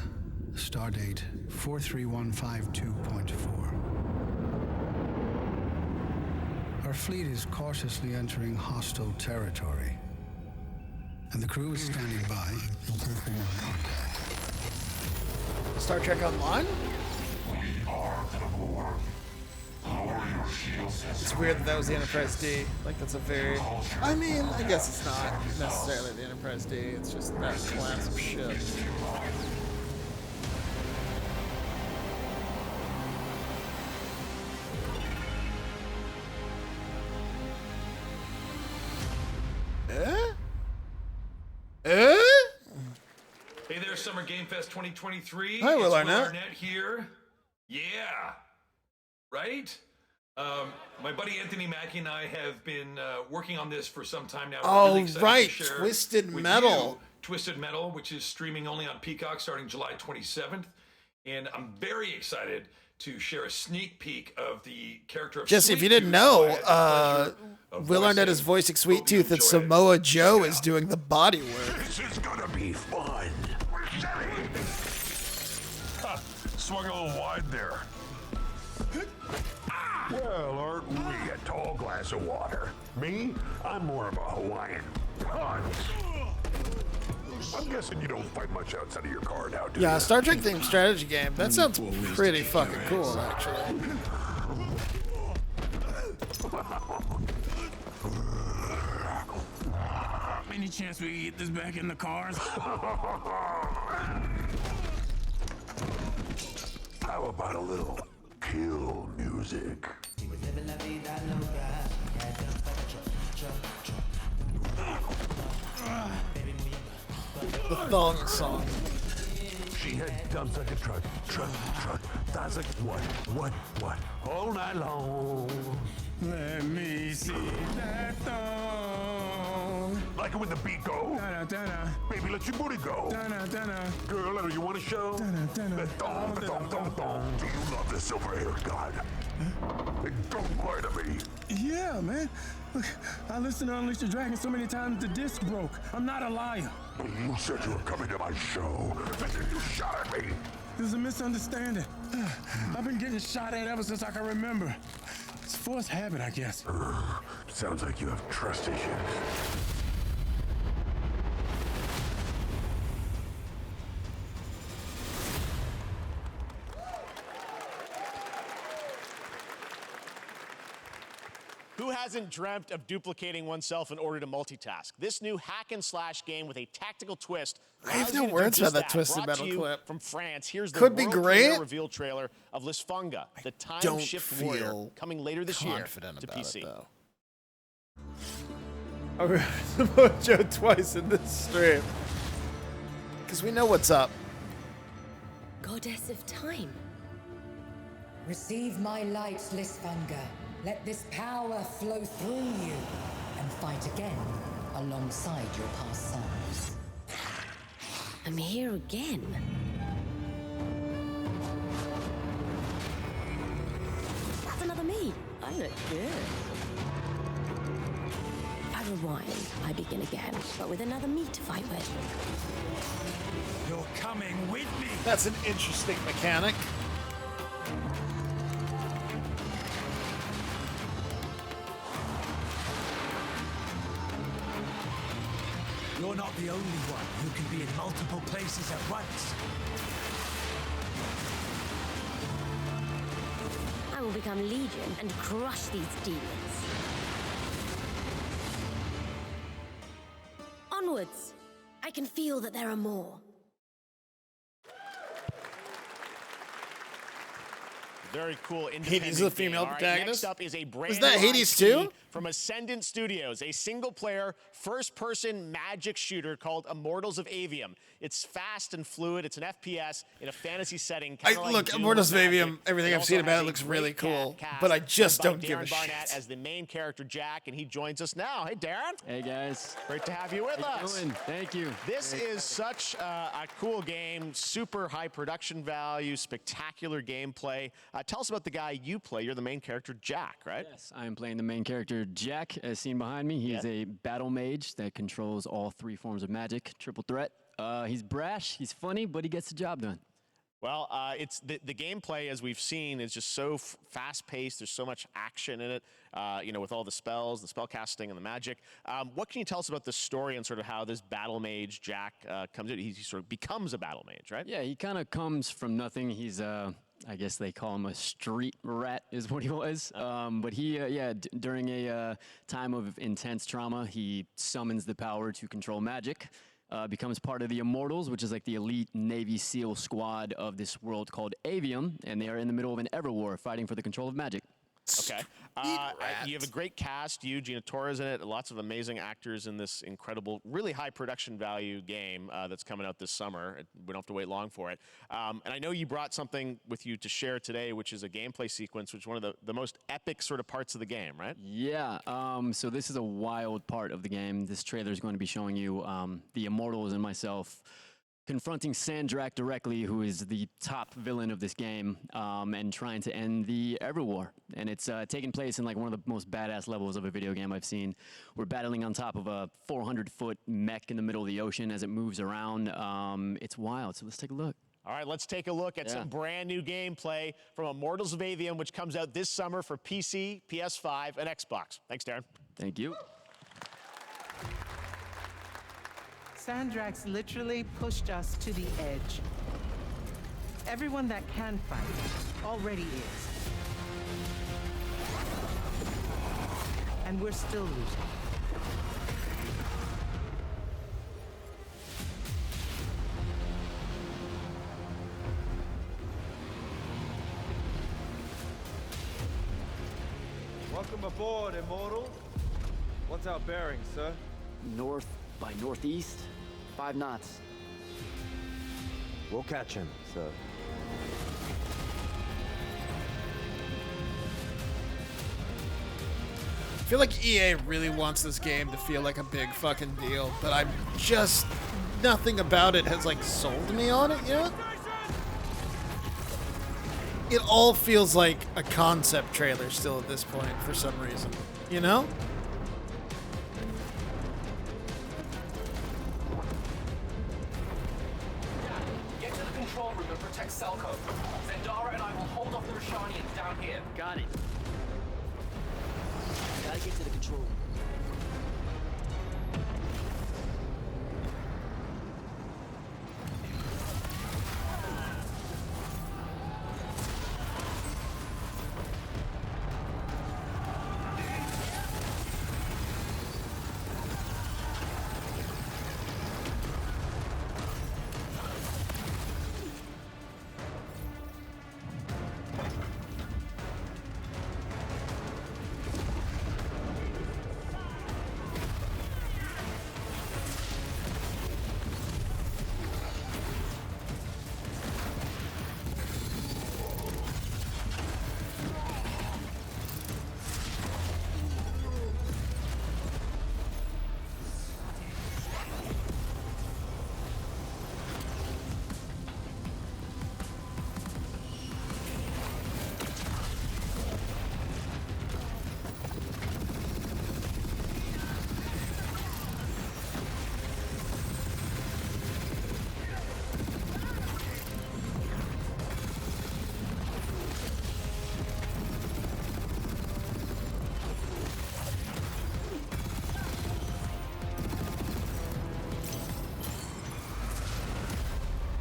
stardate 43152.4. Our fleet is cautiously entering hostile territory, and the crew is standing by. Star Trek Online? It's weird that was the Enterprise D. Like, that's a very... I mean, I guess it's not necessarily the Enterprise D. It's just that class of ship. Summer Game Fest 2023. Hi, Will It's Arnett. Here. Yeah. Right? My buddy Anthony Mackie and I have been working on this for some time now. We're Oh, really excited right. to share Twisted with Metal. you Twisted Metal, which is streaming only on Peacock starting July 27th. And I'm very excited to share a sneak peek of the character of Jesse, if Sweet you didn't Tooth, know, who I had the pleasure of Will Arnett voicing. is voicing Sweet Hope you Tooth, and enjoy it. Samoa Joe is doing the body work. This is gonna be fun. Swung a little wide there. Well, aren't we a tall glass of water? Me? I'm more of a Hawaiian punch. I'm guessing you don't fight much outside of your car now, do Yeah, you? Star Trek themed strategy game. That sounds pretty fucking cool, actually. Any chance we can get this back in the cars? How about a little kill music? The thong song. She had dumps like a truck. That's like what? All night long. Let me see that thong. Like it when the beat go? Baby, let your booty go. Girl, you want to show? The thong. Do you love the silver-haired god? Don't lie to me. Yeah, man. Look, I listened to Unleash the Dragon so many times the disc broke. I'm not a liar. You said you were coming to my show, and then you shot at me. There's a misunderstanding. I've been getting shot at ever since I can remember. It's forced habit, I guess. Sounds like you have trust issues. Who hasn't dreamt of duplicating oneself in order to multitask? This new hack and slash game with a tactical twist. I have allows no you to words do about just that Twisted Brought Metal to you clip. From France, here's the Could be world great. premiere reveal trailer of Lisfunga, the time don't shift warrior, feel coming later this year confident to about PC. it, though. I read Samoa Joe twice in this stream. Because we know what's up. Goddess of time. Receive my light, Lisfunga. Let this power flow through you and fight again alongside your past selves. I'm here again. That's another me. I look good. I rewind. I begin again, but with another me to fight with. You're coming with me. That's an interesting mechanic. You're not the only one who can be in multiple places at once. I will become Legion and crush these demons. Onwards! I can feel that there are more. Very cool. Independent Hades is the game. female All right, protagonist? Next up is a brand Was that new Hades IP too? from Ascendant Studios, a single-player, first-person magic shooter called Immortals of Avium. It's fast and fluid. It's an FPS in a fantasy setting. Look, Immortals of Avium, everything I've seen about it looks really cool, but I just don't give a Darren Barnett shit. as the main character, Jack, and he joins us now. Hey, Darren. Hey, guys. Great to have you with How you us. doing? Thank you. This is such a cool game, super high production value, spectacular gameplay. Tell us about the guy you play. You're the main character, Jack, right? Yes, I am playing the main character, Jack, as seen behind me. He's a battle mage that controls all three forms of magic, triple threat. He's brash, he's funny, but he gets the job done. Well, it's the gameplay, as we've seen, is just so fast-paced. There's so much action in it, with all the spells, the spell casting, and the magic. What can you tell us about the story and sort of how this battle mage, Jack, comes in? He sort of becomes a battle mage, right? Yeah, he kind of comes from nothing. He's, I guess they call him a street rat is what he was. But he, during a time of intense trauma, he summons the power to control magic. Becomes part of the Immortals, which is like the elite Navy SEAL squad of this world called Avium, and they are in the middle of an Everwar fighting for the control of magic. Okay. You have a great cast. You, Gina Torres in it. Lots of amazing actors in this incredible, really high production value game that's coming out this summer. We don't have to wait long for it. And I know you brought something with you to share today, which is a gameplay sequence, which is one of the most epic sort of parts of the game, right? Yeah, so this is a wild part of the game. This trailer is going to be showing you the Immortals and myself confronting Sandrak directly, who is the top villain of this game, and trying to end the Everwar. And it's taking place in like one of the most badass levels of a video game I've seen. We're battling on top of a 400-foot mech in the middle of the ocean as it moves around. It's wild, so let's take a look. All right, let's take a look at some brand new gameplay from Immortals of Avium, which comes out this summer for PC, PS5, and Xbox. Thanks, Darren. Thank you. Sandrax literally pushed us to the edge. Everyone that can fight already is. And we're still losing. Welcome aboard, Immortal. What's our bearing, sir? North by northeast, 5 knots. We'll catch him, sir. I feel like EA really wants this game to feel like a big fucking deal, but I'm just... nothing about it has, like, sold me on it yet. It all feels like a concept trailer still at this point for some reason, you know? Get to the control room and protect Selco. Zendara and I will hold off the Rashanians down here. Got it. Gotta get to the control room.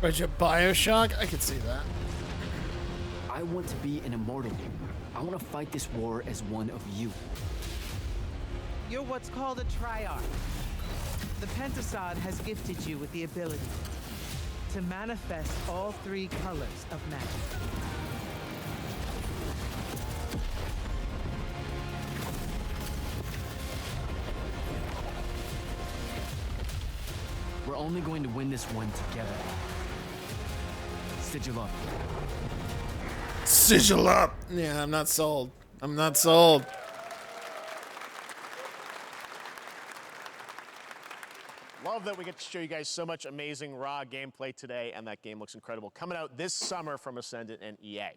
But you Bioshock? I could see that. I want to be an immortal. I want to fight this war as one of you. You're what's called a triarch. The Pentasod has gifted you with the ability to manifest all 3 colors of magic. We're only going to win this one together. Sigil up. Sigil up! Yeah, I'm not sold. I'm not sold. Love that we get to show you guys so much amazing raw gameplay today, and that game looks incredible. Coming out this summer from Ascendant and EA.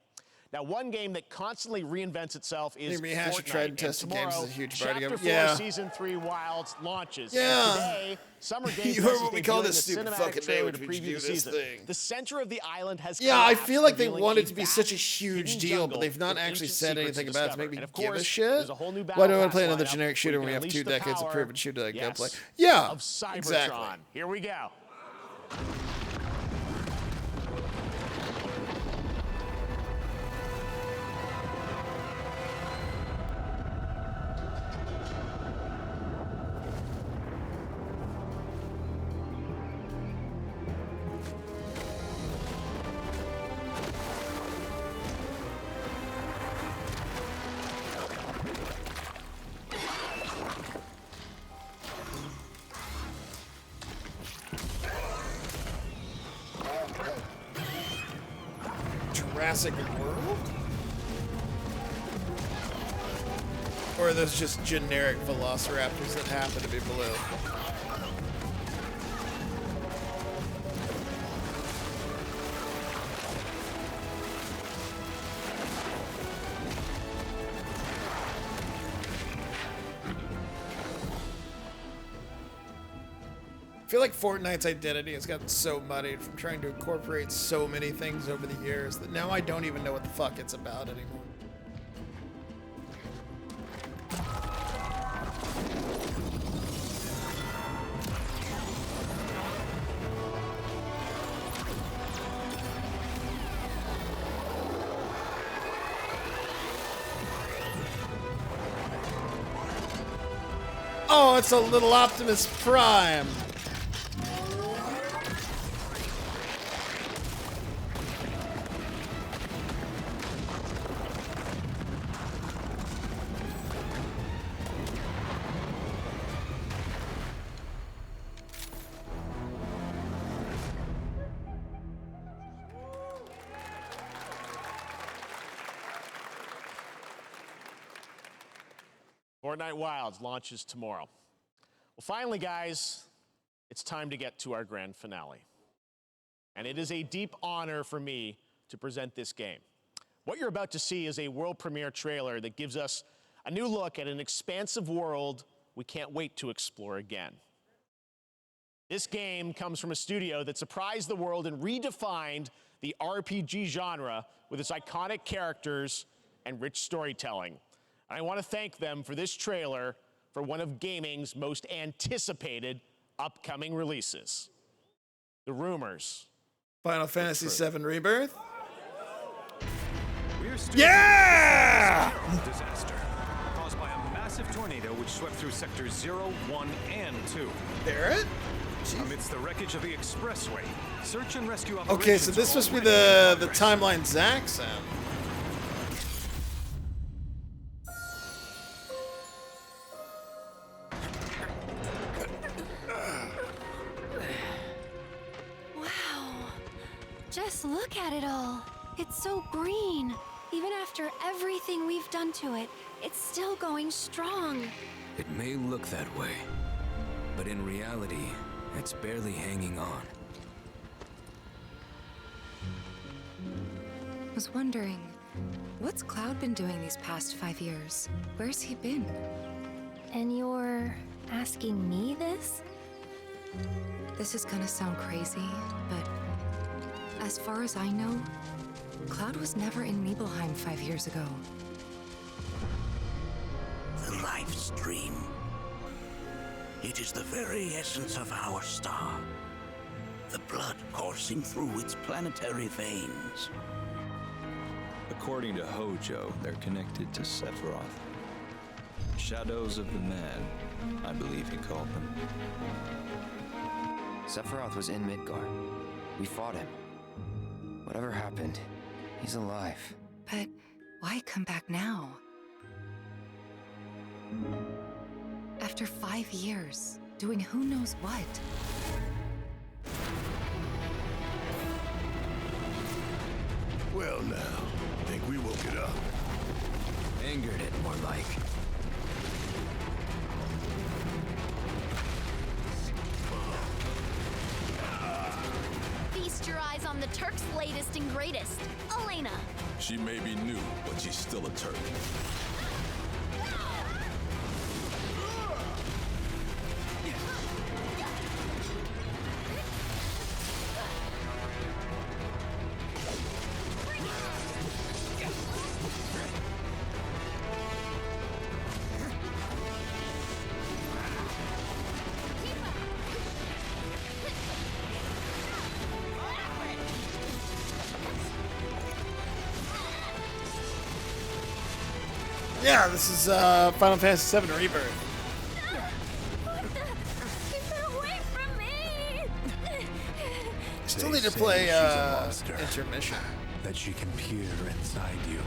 Now, one game that constantly reinvents itself is rehash of Fortnite. tried and tested games is a huge part of Chapter it. 4 Season 3 Wilds launches. Yeah. And today, Summer Game You Fest heard is what we call debuting this the stupid cinematic fucking day, trailer which to we preview do the this season. thing. The center of the island has Yeah, I collapsed, feel like they revealing want it a to be vast, such a huge hidden deal, but jungle they've not with actually ancient said secrets anything to about it to discover. make me And of give a course, shit. there's a whole new Why do I battle want to play pass another lineup generic where shooter you when we can have unleash 2 the decades of power, proven shooter yes, gameplay? Yeah, of Cybertron. exactly. Here we go. Jurassic World? Or are those just generic velociraptors that happen to be blue? I feel like Fortnite's identity has gotten so muddied from trying to incorporate so many things over the years that now I don't even know what the fuck it's about anymore. Oh, it's a little Optimus Prime. Fortnite Wilds launches tomorrow. Well, finally, guys, it's time to get to our grand finale. And it is a deep honor for me to present this game. What you're about to see is a world premiere trailer that gives us a new look at an expansive world we can't wait to explore again. This game comes from a studio that surprised the world and redefined the RPG genre with its iconic characters and rich storytelling. I want to thank them for this trailer for one of gaming's most anticipated upcoming releases. The rumors. Final Fantasy VII Rebirth? We're Yeah! Disaster caused by a massive tornado which swept through sectors 0, 1, and 2. Barrett? Amidst the wreckage of the expressway, search and rescue operations. Okay, so this must be the timeline Zach sent. Just look at it all. It's so green. Even after everything we've done to it, it's still going strong. It may look that way, but in reality, it's barely hanging on. I was wondering, what's Cloud been doing these past 5 years? Where's he been? And you're asking me this? This is gonna sound crazy, but as far as I know, Cloud was never in Nibelheim 5 years ago. The life stream. It is the very essence of our star. The blood coursing through its planetary veins. According to Hojo, they're connected to Sephiroth. Shadows of the Man, I believe he called them. Sephiroth was in Midgard. We fought him. Whatever happened, he's alive. But why come back now? After 5 years, doing who knows what? Well now, think we woke it up. Angered it, more like. Feast your eyes on the Turk's latest and greatest, Elena. She may be new, but she's still a Turk. Yeah, this is Final Fantasy VII Rebirth. Still need to play intermission. That she can peer inside you,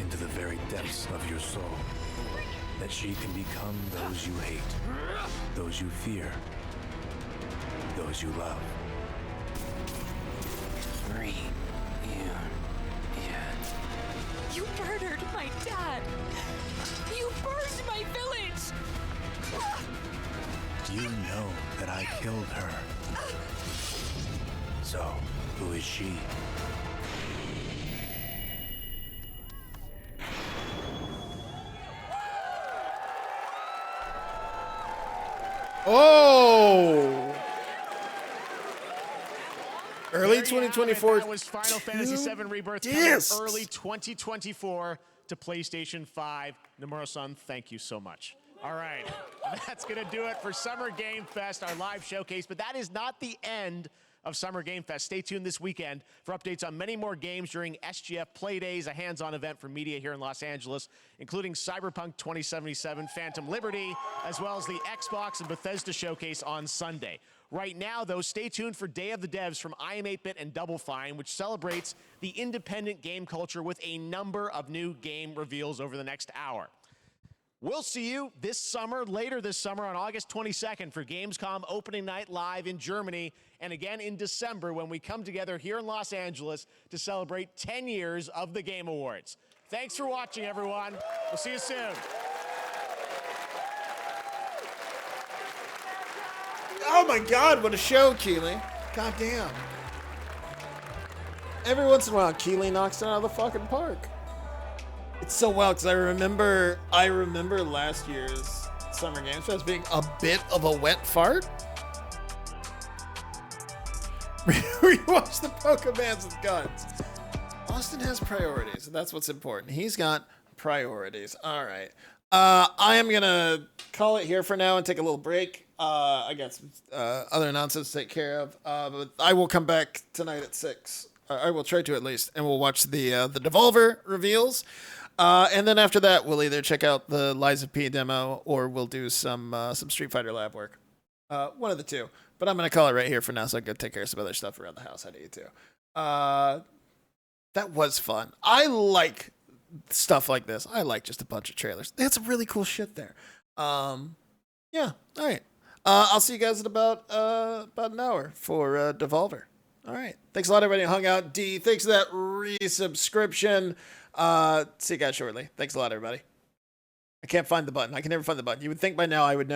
into the very depths of your soul. That she can become those you hate, those you fear, those you love. Green. Yeah. I killed her. So, who is she? Oh! Early 2024. That was Final Fantasy VII Rebirth Yes. coming early 2024 to PlayStation 5. Nomura-san, thank you so much. All right, that's going to do it for Summer Game Fest, our live showcase. But that is not the end of Summer Game Fest. Stay tuned this weekend for updates on many more games during SGF Play Days, a hands-on event for media here in Los Angeles, including Cyberpunk 2077, Phantom Liberty, as well as the Xbox and Bethesda showcase on Sunday. Right now, though, stay tuned for Day of the Devs from IM8bit and Double Fine, which celebrates the independent game culture with a number of new game reveals over the next hour. We'll see you this summer, later this summer on August 22nd for Gamescom opening night live in Germany, and again in December when we come together here in Los Angeles to celebrate 10 years of the Game Awards. Thanks for watching, everyone. We'll see you soon. Oh my God, what a show, Keely. God damn. Every once in a while, Keely knocks it out of the fucking park. It's so well, because I remember last year's Summer Games Fest being a bit of a wet fart. Rewatch the Pokemans with guns. Austin has priorities, and that's what's important. He's got priorities. All right. I am going to call it here for now and take a little break. I got some other nonsense to take care of, but I will come back tonight at 6. I will try to at least, and we'll watch the Devolver reveals. And then after that, we'll either check out the Liza P demo or we'll do some Street Fighter lab work. One of the two. But I'm going to call it right here for now so I can go take care of some other stuff around the house I need to. That was fun. I like stuff like this. I like just a bunch of trailers. They had some really cool shit there. Yeah, all right. I'll see you guys in about an hour for Devolver. All right. Thanks a lot, everybody who hung out. D, thanks for that resubscription. See you guys shortly. Thanks a lot, everybody. I can't find the button. I can never find the button. You would think by now I would know.